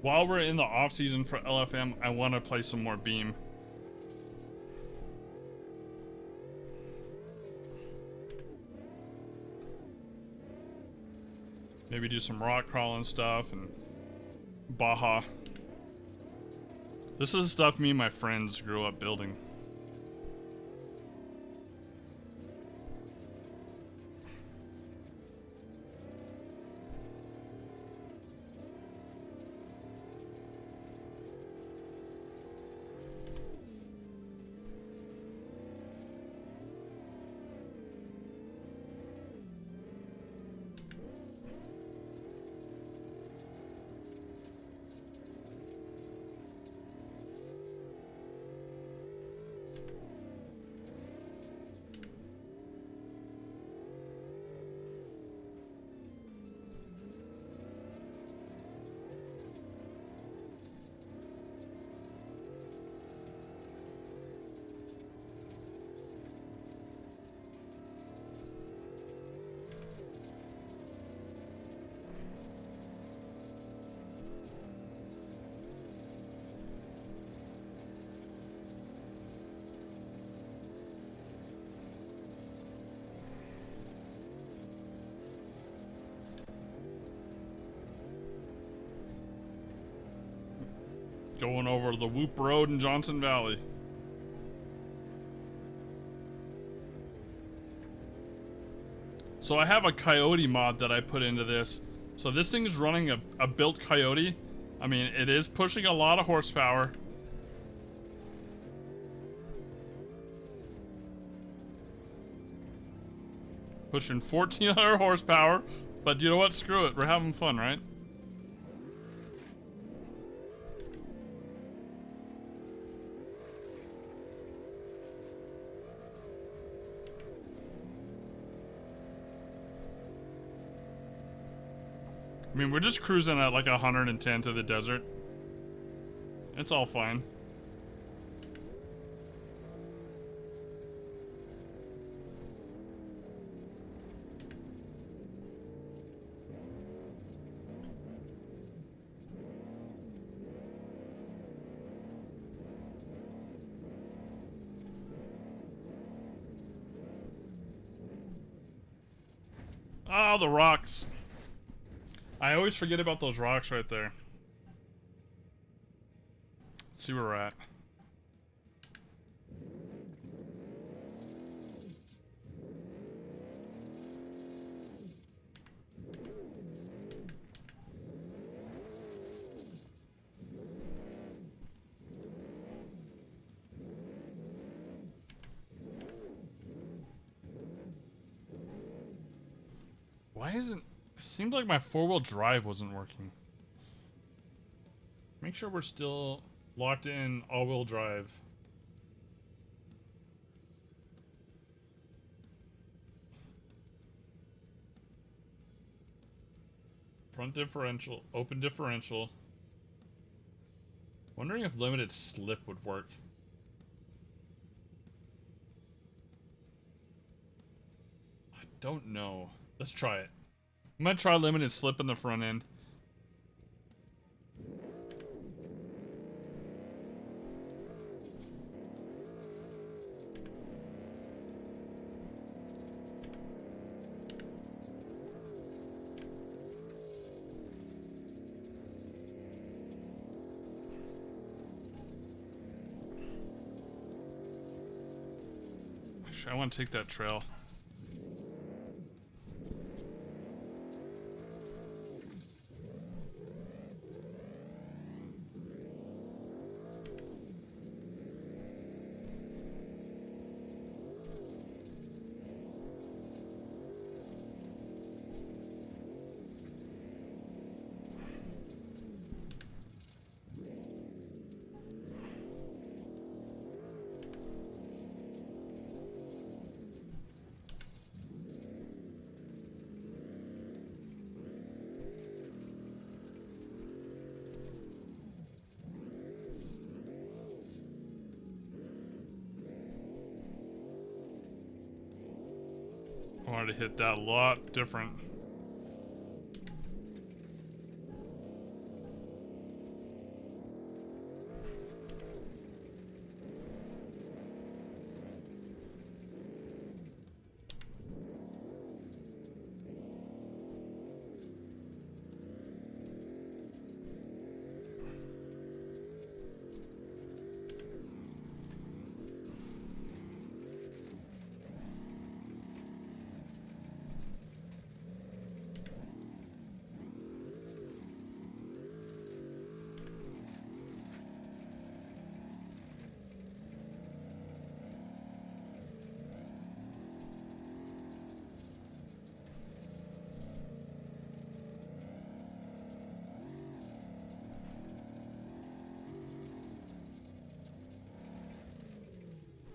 While we're in the off season for LFM, I want to play some more Beam. Maybe do some rock crawling stuff and Baja. This is stuff me and my friends grew up building. Going over the Whoop Road in Johnson Valley. So I have a Coyote mod that I put into this. So this thing is running a built Coyote. I mean, it is pushing a lot of horsepower. Pushing 1,400 horsepower. But you know what? Screw it. We're having fun, right? I mean, we're just cruising at like 110 to the desert. It's all fine. Oh, the rocks. I always forget about those rocks right there. Let's see where we're at. Why isn't... It seemed like my four-wheel drive wasn't working. Make sure we're still locked in all-wheel drive. Front differential, open differential. Wondering if limited slip would work. I don't know. Let's try it. I'm gonna try limited slip in the front end. Actually, I want to take that trail. I wanted to hit that a lot different.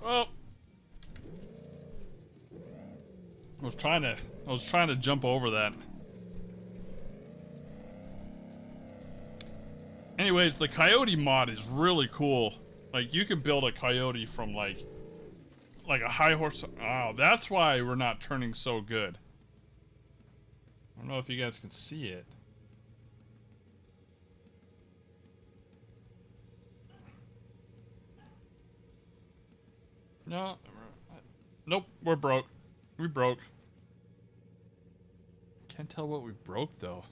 Oh, I was trying to jump over that. Anyways, the Coyote mod is really cool. Like, you can build a Coyote from like a high horse. Oh, that's why we're not turning so good. I don't know if you guys can see it. No. Nope, we're broke. We broke. Can't tell what we broke though.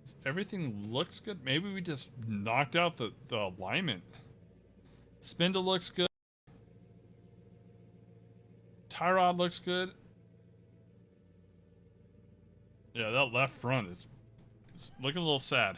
Is Everything looks good. Maybe we just knocked out the alignment. Spindle looks good. Tie rod looks good. Yeah, that left front is looking a little sad.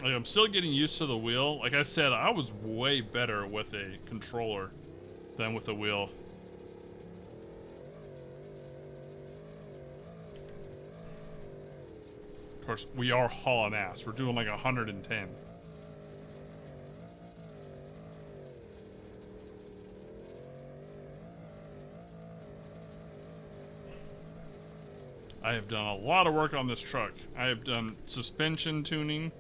Like, I'm still getting used to the wheel. Like I said, I was way better with a controller than with a wheel. Of course, we are hauling ass. We're doing like 110. I have done a lot of work on this truck. I have done suspension tuning.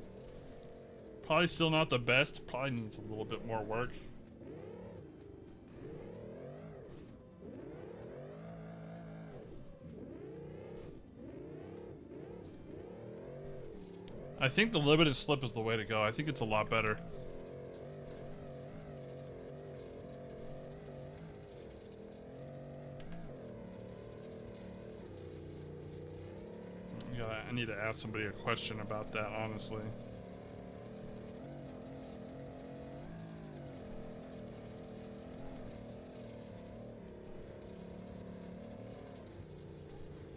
Probably still not the best. Probably needs a little bit more work. I think the limited slip is the way to go. I think it's a lot better. I need to ask somebody a question about that, honestly.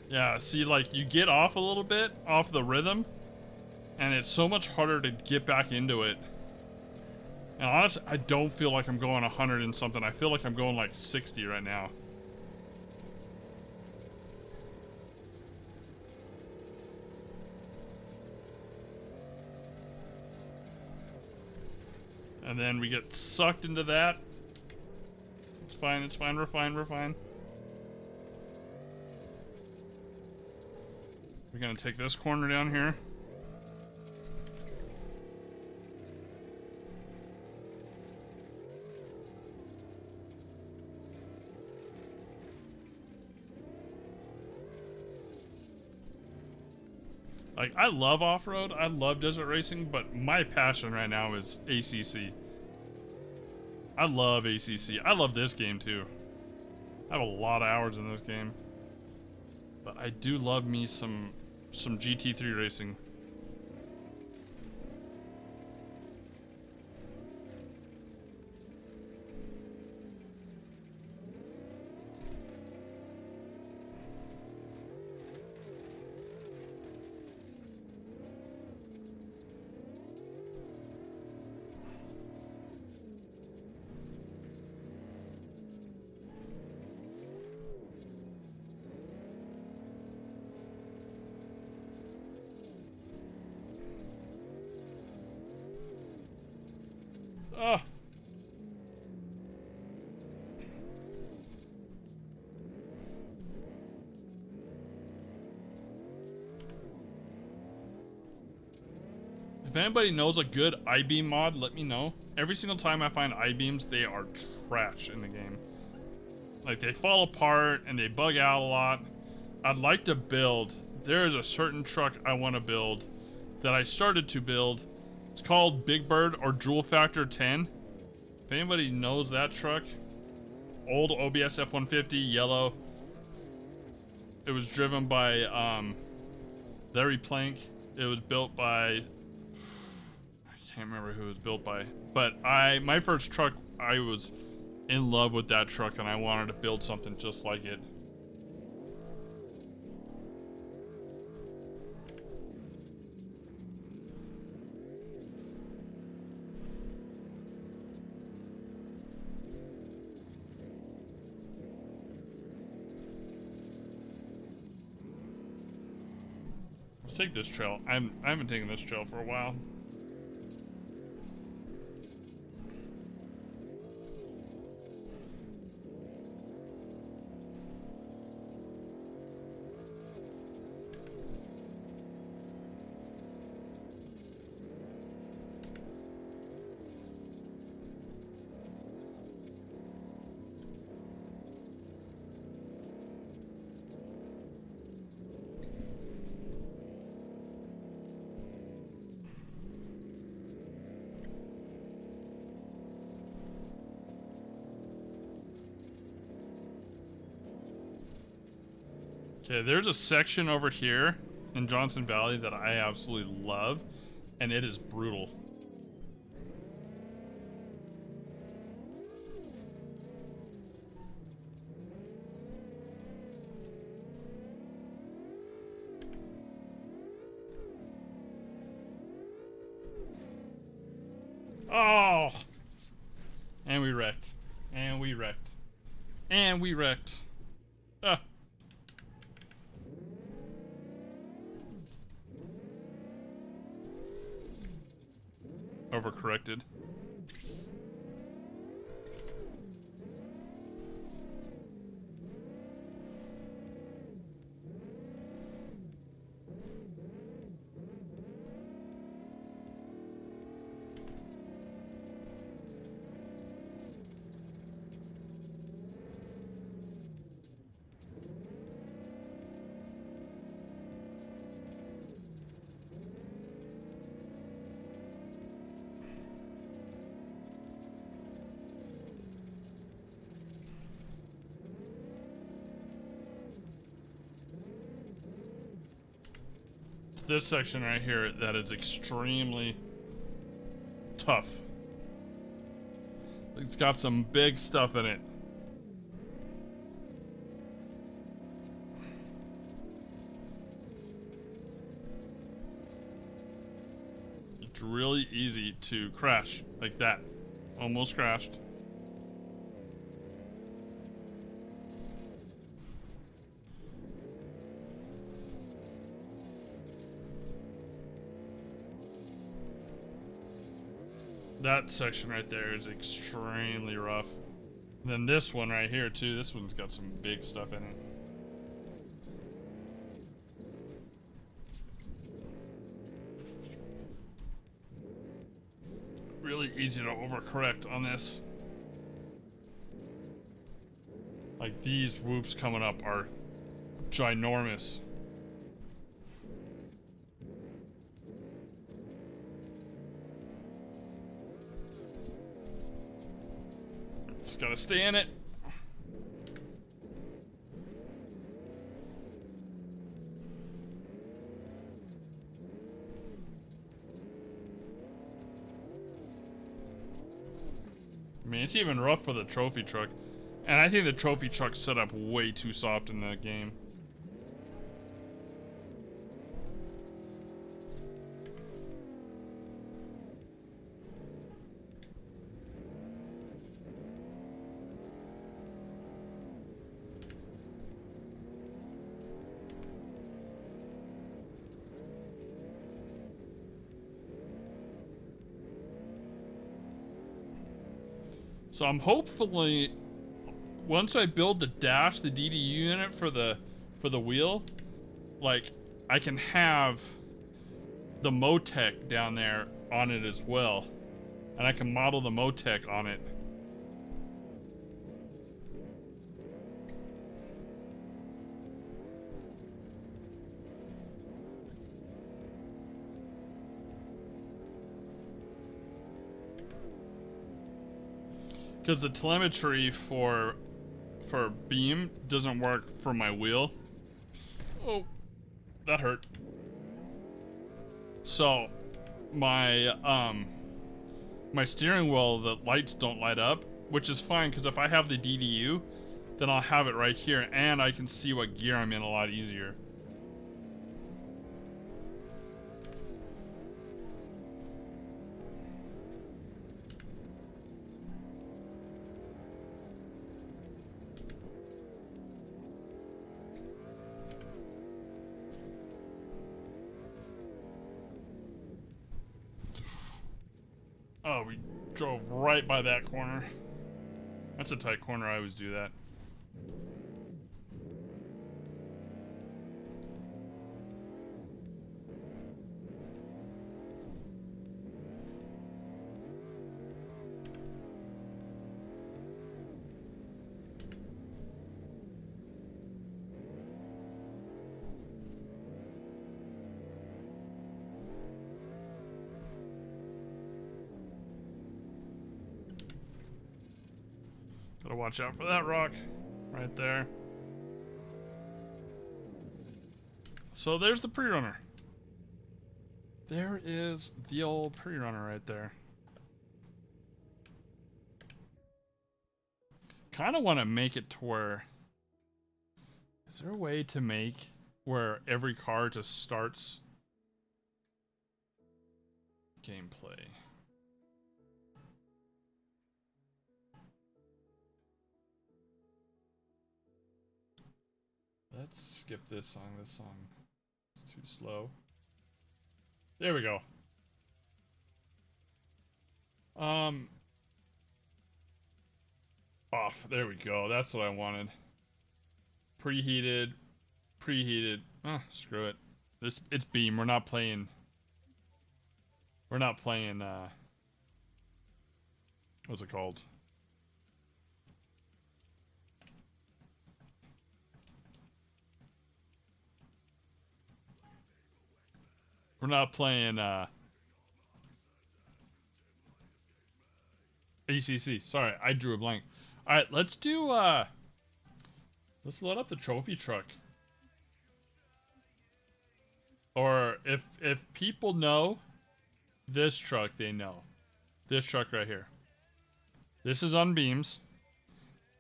Yeah, see, like, you get off a little bit, off the rhythm, and it's so much harder to get back into it. And honestly, I don't feel like I'm going 100 and something. I feel like I'm going like 60 right now. And then we get sucked into that. It's fine, we're fine, we're fine. We're gonna take this corner down here. Like, I love off-road, I love desert racing, but my passion right now is ACC. I love ACC. I love this game too. I have a lot of hours in this game. But I do love me some GT3 racing. Ugh. If anybody knows a good I-beam mod, let me know. Every single time I find I-beams, they are trash in the game. Like, they fall apart and they bug out a lot. I'd like to build. There is a certain truck I want to build that I started to build. It's called Big Bird or Jewel Factor 10. If anybody knows that truck, old OBS F-150, yellow. It was driven by Larry Plank. It was built by, I can't remember who it was built by, but my first truck, I was in love with that truck and I wanted to build something just like it. Let's take this trail. I haven't taken this trail for a while. Okay, there's a section over here in Johnson Valley that I absolutely love, and it is brutal. Oh! And we wrecked. And we wrecked. And we wrecked. Ah. Overcorrected. This section right here that is extremely tough. It's got some big stuff in it. It's really easy to crash like that. Almost crashed. That section right there is extremely rough. And then this one right here too, this one's got some big stuff in it. Really easy to overcorrect on this. Like these whoops coming up are ginormous. Just gotta stay in it. I mean, it's even rough for the trophy truck. And I think the trophy truck's set up way too soft in that game. So I'm hopefully, once I build the dash, the DDU unit for the wheel, like I can have the Motec down there on it as well, and I can model the Motec on it. Because the telemetry for beam doesn't work for my wheel. Oh, that hurt. So my my steering wheel, the lights don't light up, which is fine because if I have the DDU, then I'll have it right here and I can see what gear I'm in a lot easier. Oh, we drove right by that corner. That's a tight corner, I always do that. Gotta watch out for that rock right there. So there's the pre-runner. There is the old pre-runner right there. Kind of want to make it to where... Is there a way to make where every car just starts gameplay? Let's skip this song. This song is too slow. There we go. Off. There we go. That's what I wanted. Preheated. Preheated. Screw it. It's Beam. We're not playing. We're not playing. What's it called? We're not playing. ACC. Sorry, I drew a blank. All right, let's do. Let's load up the trophy truck. Or if people know this truck, they know. This truck right here. This is on beams.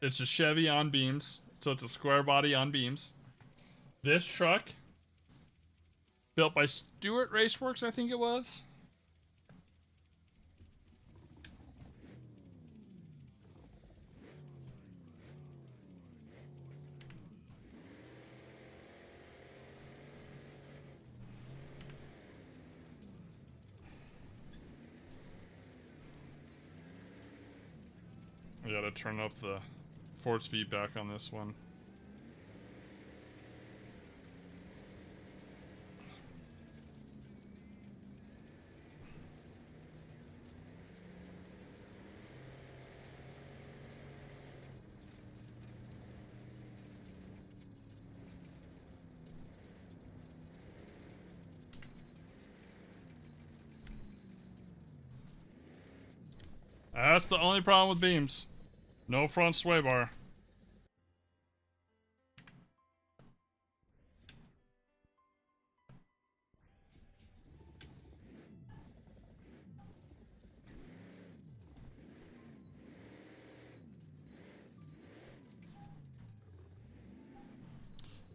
It's a Chevy on beams. So it's a square body on beams. This truck, built by Stewart Raceworks, I think it was. I gotta turn up the force feedback on this one. That's the only problem with beams. No front sway bar.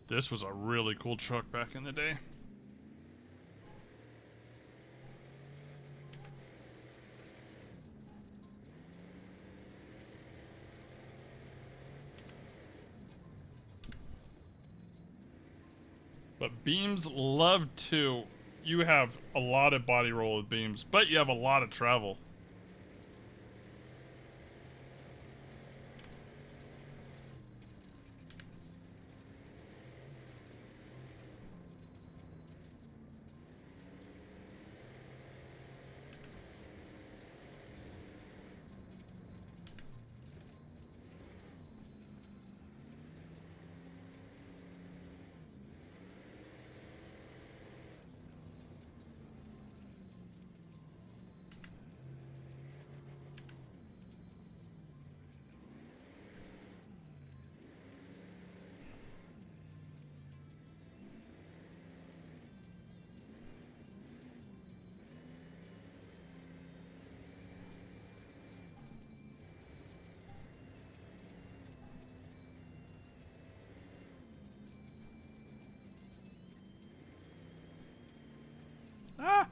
This was a really cool truck back in the day. But beams love to... You have a lot of body roll with beams, but you have a lot of travel. Ah!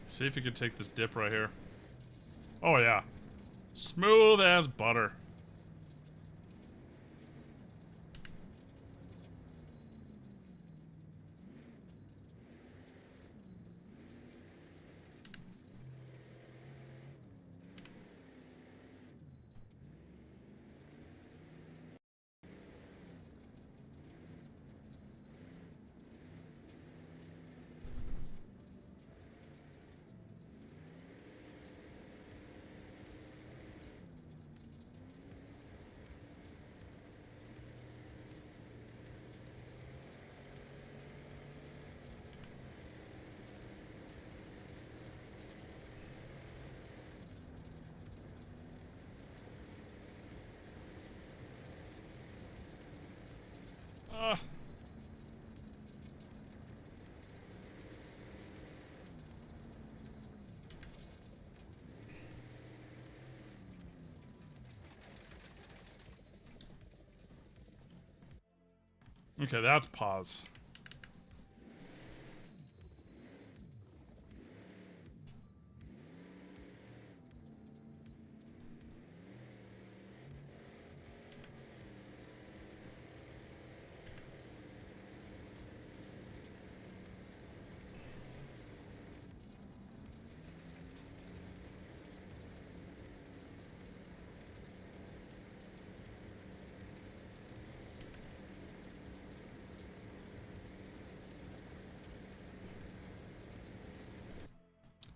See if you can take this dip right here. Oh yeah. Smooth as butter. Okay, that's pause.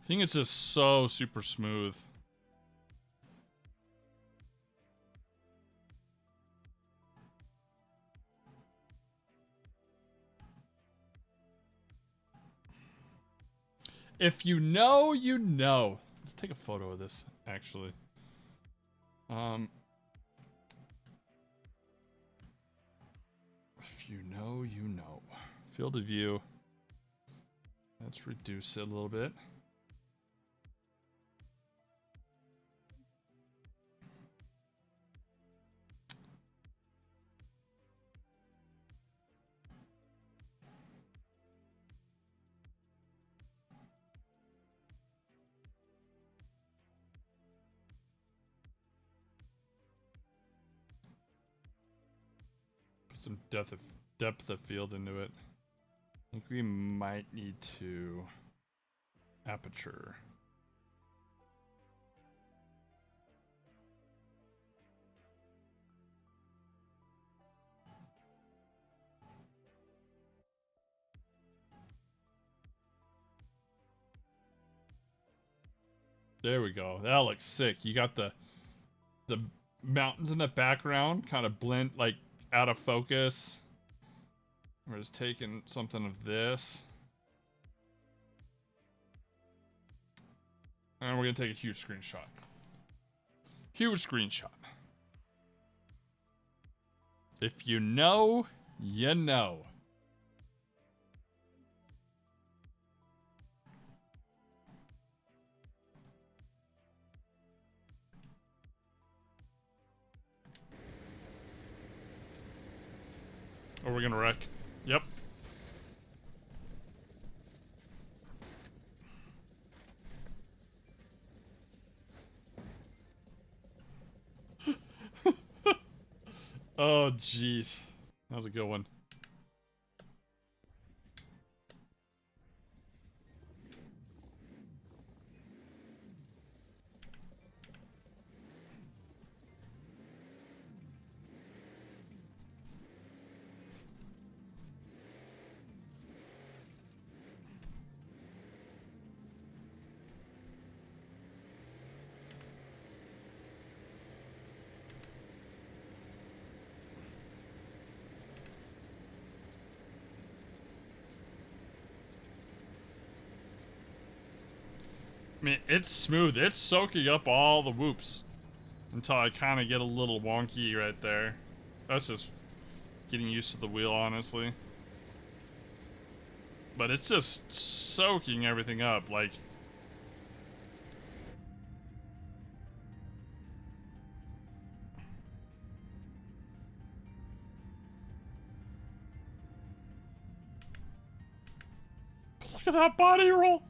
I think it's just so super smooth. If you know, you know. Let's take a photo of this, actually. If you know, you know. Field of view. Let's reduce it a little bit. Put some depth of field into it. I think we might need to aperture. There we go. That looks sick. You got the mountains in the background kind of blend, like, out of focus. We're just taking something of this. And we're going to take a huge screenshot. Huge screenshot. If you know, you know. Or we're going to wreck. Yep. Oh, jeez. That was a good one. I mean, it's smooth. It's soaking up all the whoops until I kind of get a little wonky right there. That's just getting used to the wheel, honestly. But it's just soaking everything up, like... Look at that body roll!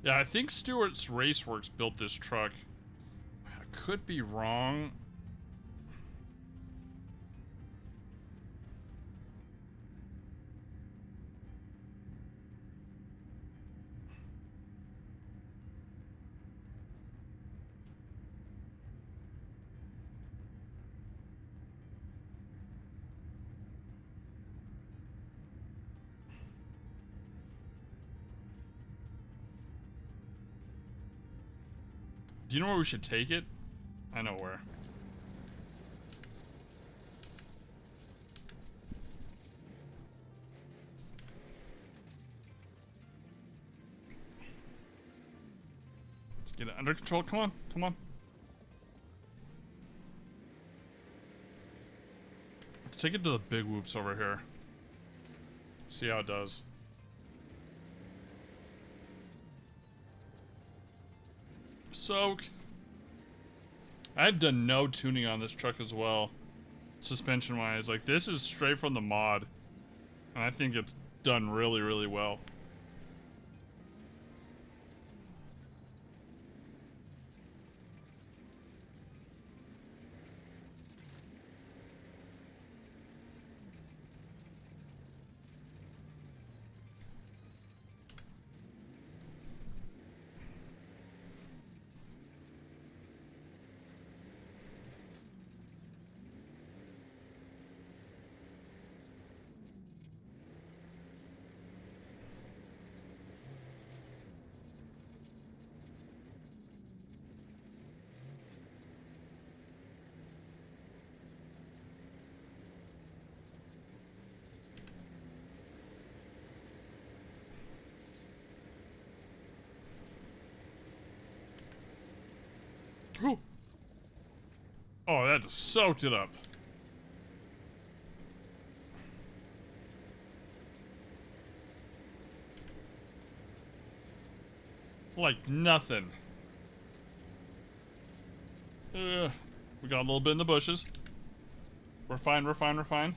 Yeah, I think Stewart's Raceworks built this truck. I could be wrong. Do you know where we should take it? I know where. Get it under control. Come on. Come on. Let's take it to the big whoops over here. See how it does. Soak. I've done no tuning on this truck as well. Suspension wise. Like, this is straight from the mod. And I think it's done really, really well. Oh, that just soaked it up. Like nothing. We got a little bit in the bushes. We're fine, we're fine, we're fine.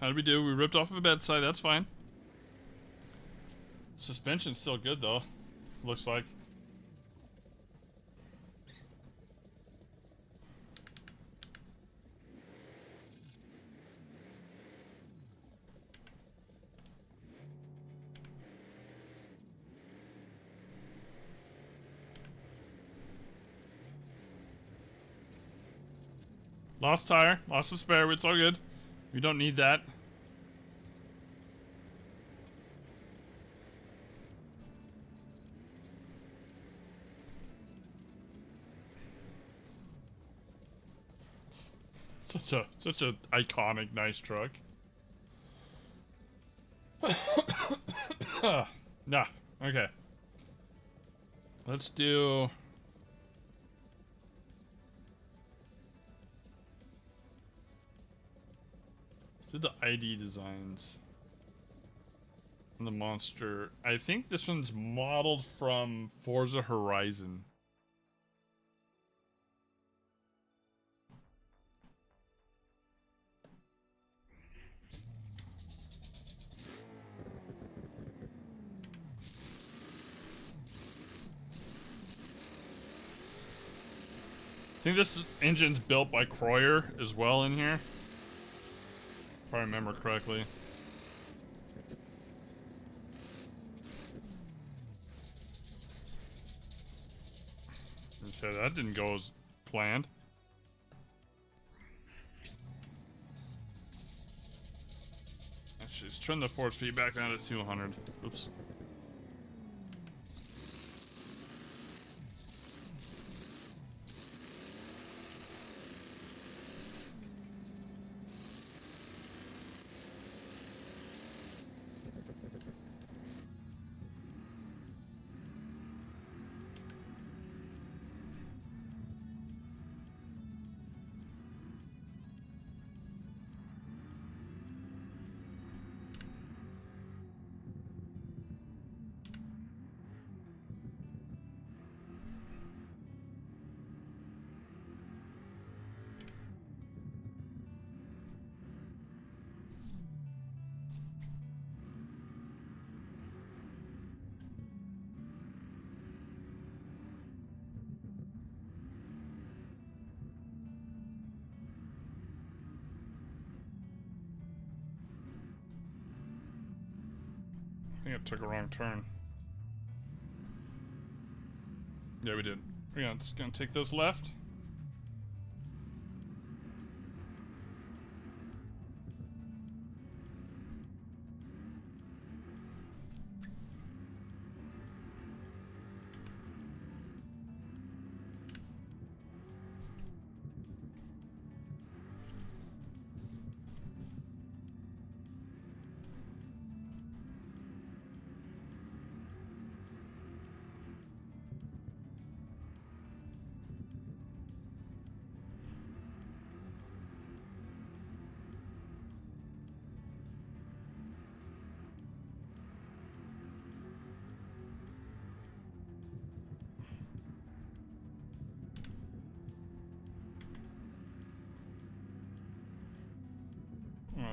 How did we do? We ripped off of a bedside, that's fine. Suspension's still good though. Looks like. Lost tire, lost the spare, it's all good. We don't need that. Such a iconic, nice truck. Nah, okay. Let's do the ID designs. And the monster. I think this one's modeled from Forza Horizon. I think this engine's built by Corsair as well in here. If I remember correctly. Okay, that didn't go as planned. Actually, let's turn the force feedback down to 200. Oops. I think I took a wrong turn. Yeah, we did. We're just gonna take this left.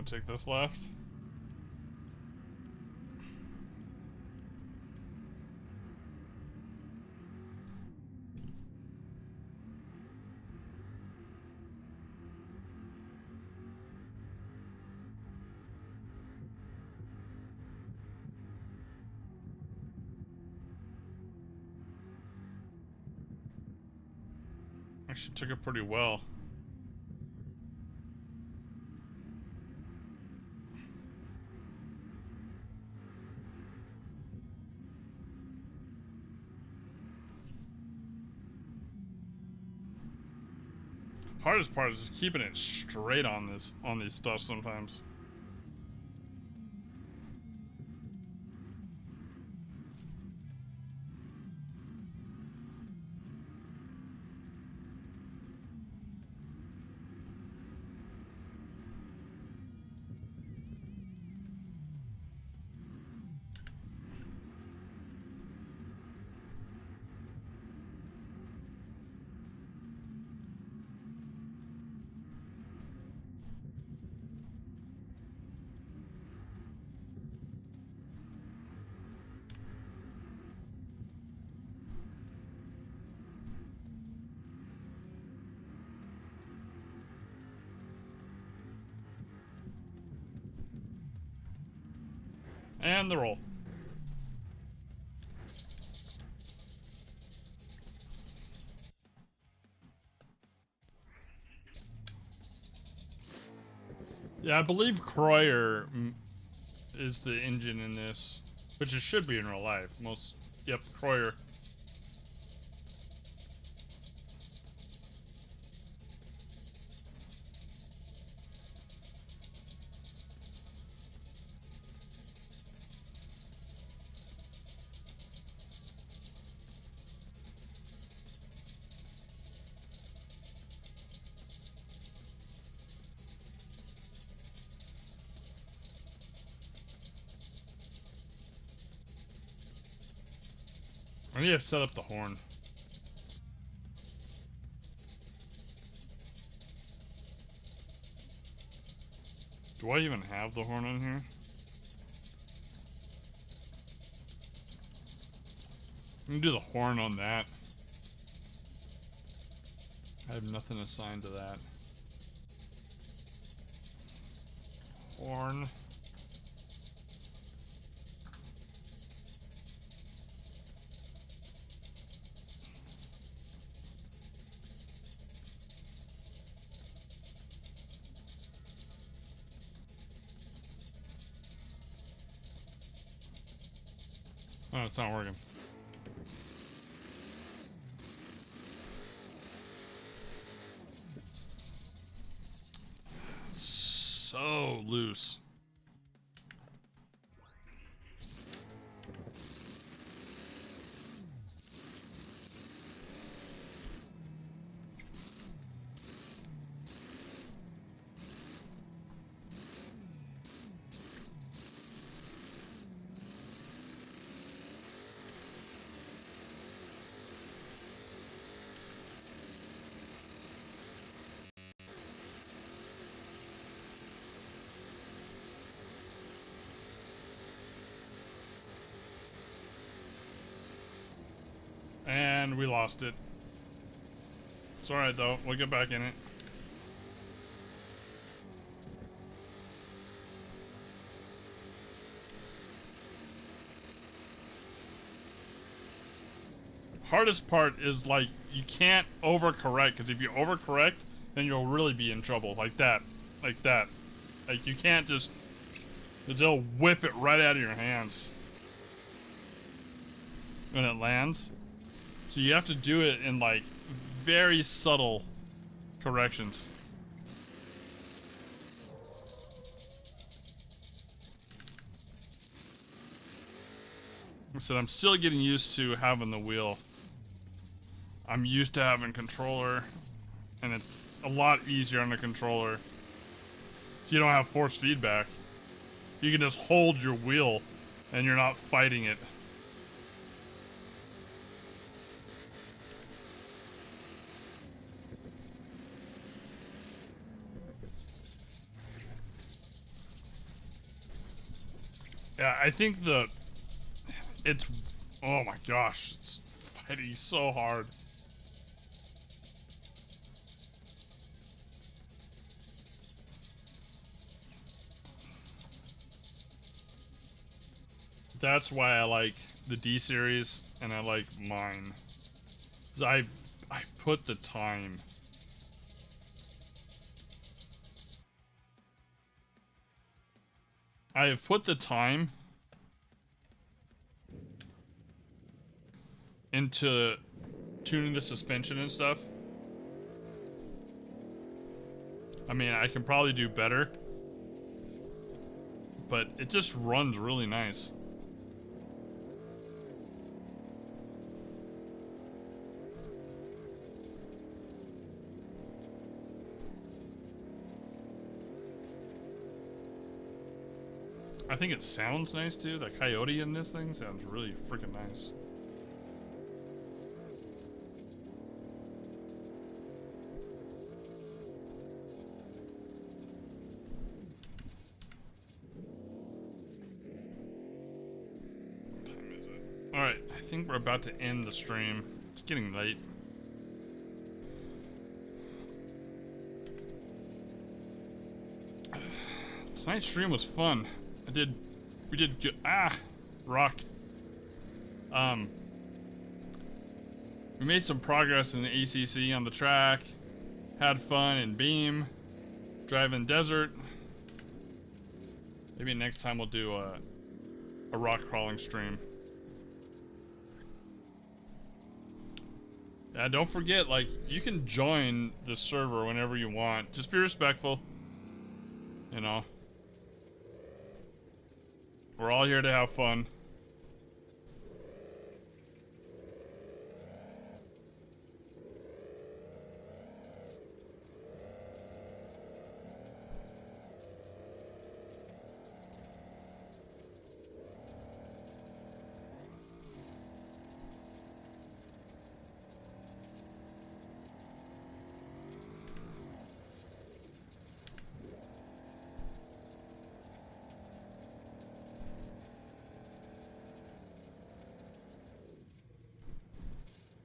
I'll take this left. Actually took it pretty well. Hardest part is just keeping it straight on these stuff sometimes. And the roll. Yeah, I believe Croyer is the engine in this, which it should be in real life. Yep, Croyer. I need to set up the horn. Do I even have the horn on here? I'm gonna do the horn on that. I have nothing assigned to that. Horn. Oh, it's not working. So loose. And we lost it. It's alright though, we'll get back in it. Hardest part is like, you can't overcorrect, because if you overcorrect, then you'll really be in trouble. Like that. Like that. Like you can't just, because they'll whip it right out of your hands when it lands. So you have to do it in like very subtle corrections. Like I said, I'm still getting used to having the wheel. I'm used to having controller, and it's a lot easier on the controller. So you don't have force feedback. You can just hold your wheel and you're not fighting it. Yeah, I think it's, oh my gosh, it's fighting so hard. That's why I like the D series and I like mine. 'Cause I put the time. I have put the time into tuning the suspension and stuff. I mean, I can probably do better, but it just runs really nice. I think it sounds nice too. The coyote in this thing sounds really freaking nice. What time is it? Alright, I think we're about to end the stream. It's getting late. Tonight's stream was fun. We did good. Rock. We made some progress in the ACC on the track. Had fun in Beam. Driving desert. Maybe next time we'll do a rock crawling stream. Yeah, don't forget, like, you can join the server whenever you want. Just be respectful. You know. We're all here to have fun.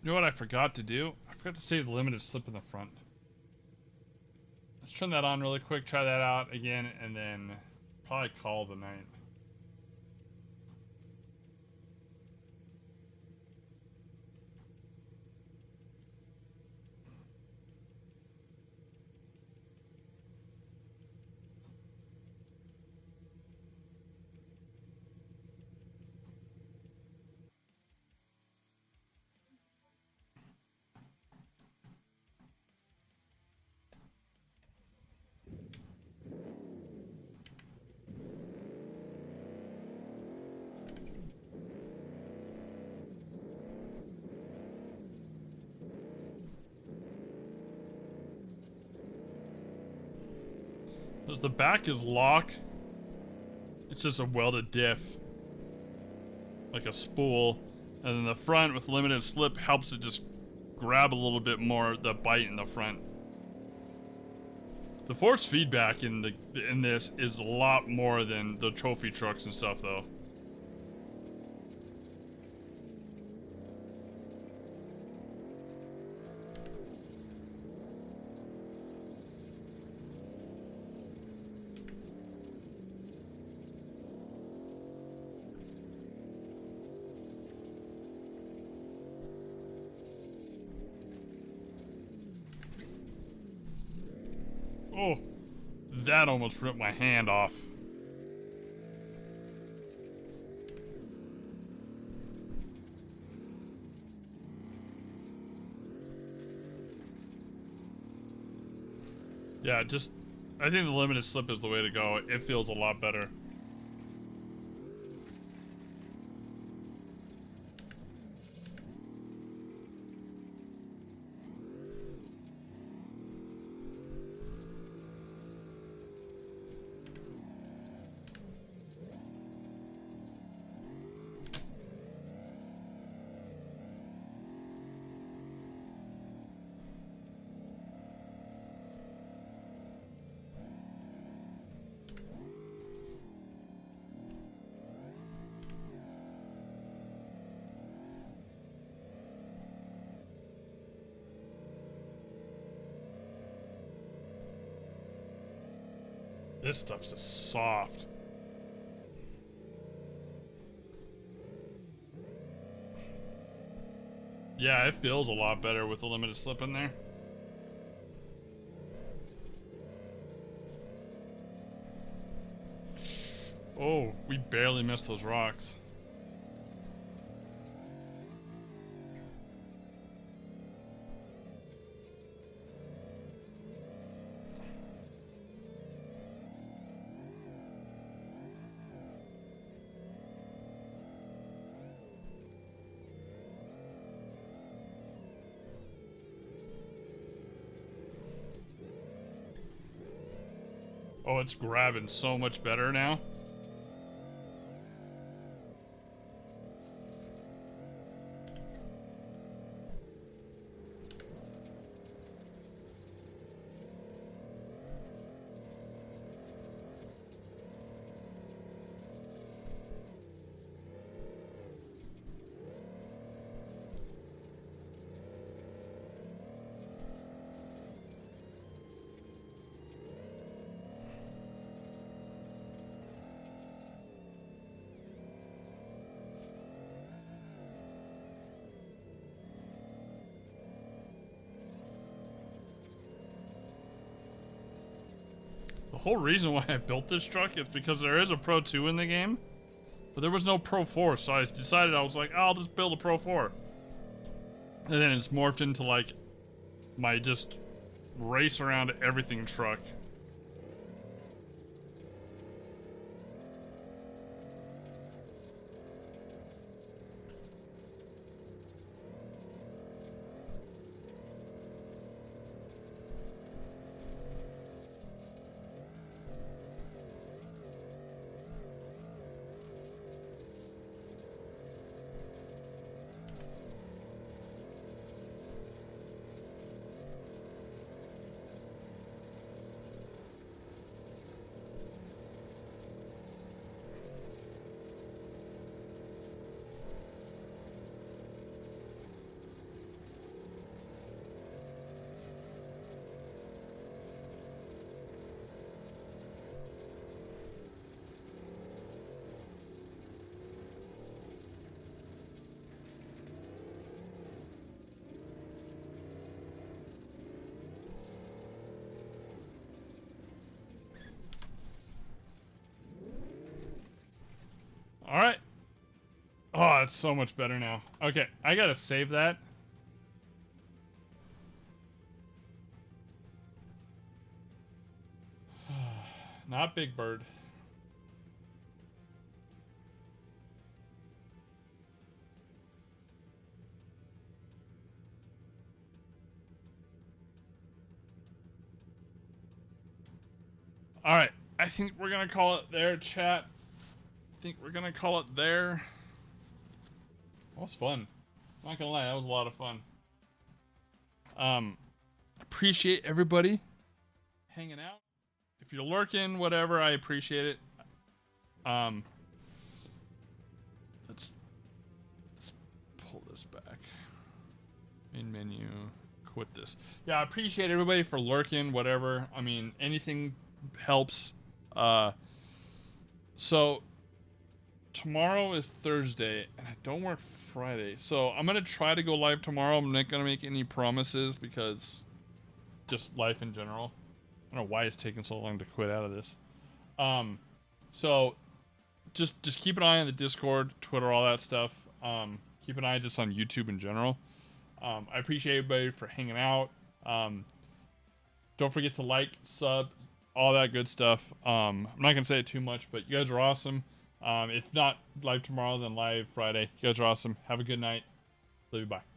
You know what I forgot to do? I forgot to save the limited slip in the front. Let's turn that on really quick, try that out again, and then probably call the night. Because the back is lock. It's just a welded diff. Like a spool. And then the front with limited slip helps it just grab a little bit more the bite in the front. The force feedback in this is a lot more than the trophy trucks and stuff though. Oh, that almost ripped my hand off. Yeah, just, I think the limited slip is the way to go. It feels a lot better. This stuff's just soft. Yeah, it feels a lot better with the limited slip in there. Oh, we barely missed those rocks. Oh, it's grabbing so much better now. The whole reason why I built this truck is because there is a Pro 2 in the game, but there was no Pro 4, so I decided, I was like, oh, I'll just build a Pro 4. And then it's morphed into like my just race around everything truck. All right. Oh, it's so much better now. Okay, I gotta save that. Not Big Bird. All right, I think we're gonna call it there, chat. I think we're gonna call it there. That was fun. Not gonna lie, that was a lot of fun. Appreciate everybody hanging out. If you're lurking, whatever, I appreciate it. Let's pull this back. Main menu, quit this. Yeah, I appreciate everybody for lurking, whatever. I mean, anything helps. So tomorrow is Thursday, and I don't work Friday, so I'm gonna try to go live tomorrow. I'm not gonna make any promises because just life in general. I don't know why it's taking so long to quit out of this. So just keep an eye on the Discord, Twitter, all that stuff. Keep an eye just on YouTube in general. I appreciate everybody for hanging out. Don't forget to like, sub, all that good stuff. I'm not gonna say it too much, but you guys are awesome. If not live tomorrow, then live Friday. You guys are awesome. Have a good night. Love you. Bye.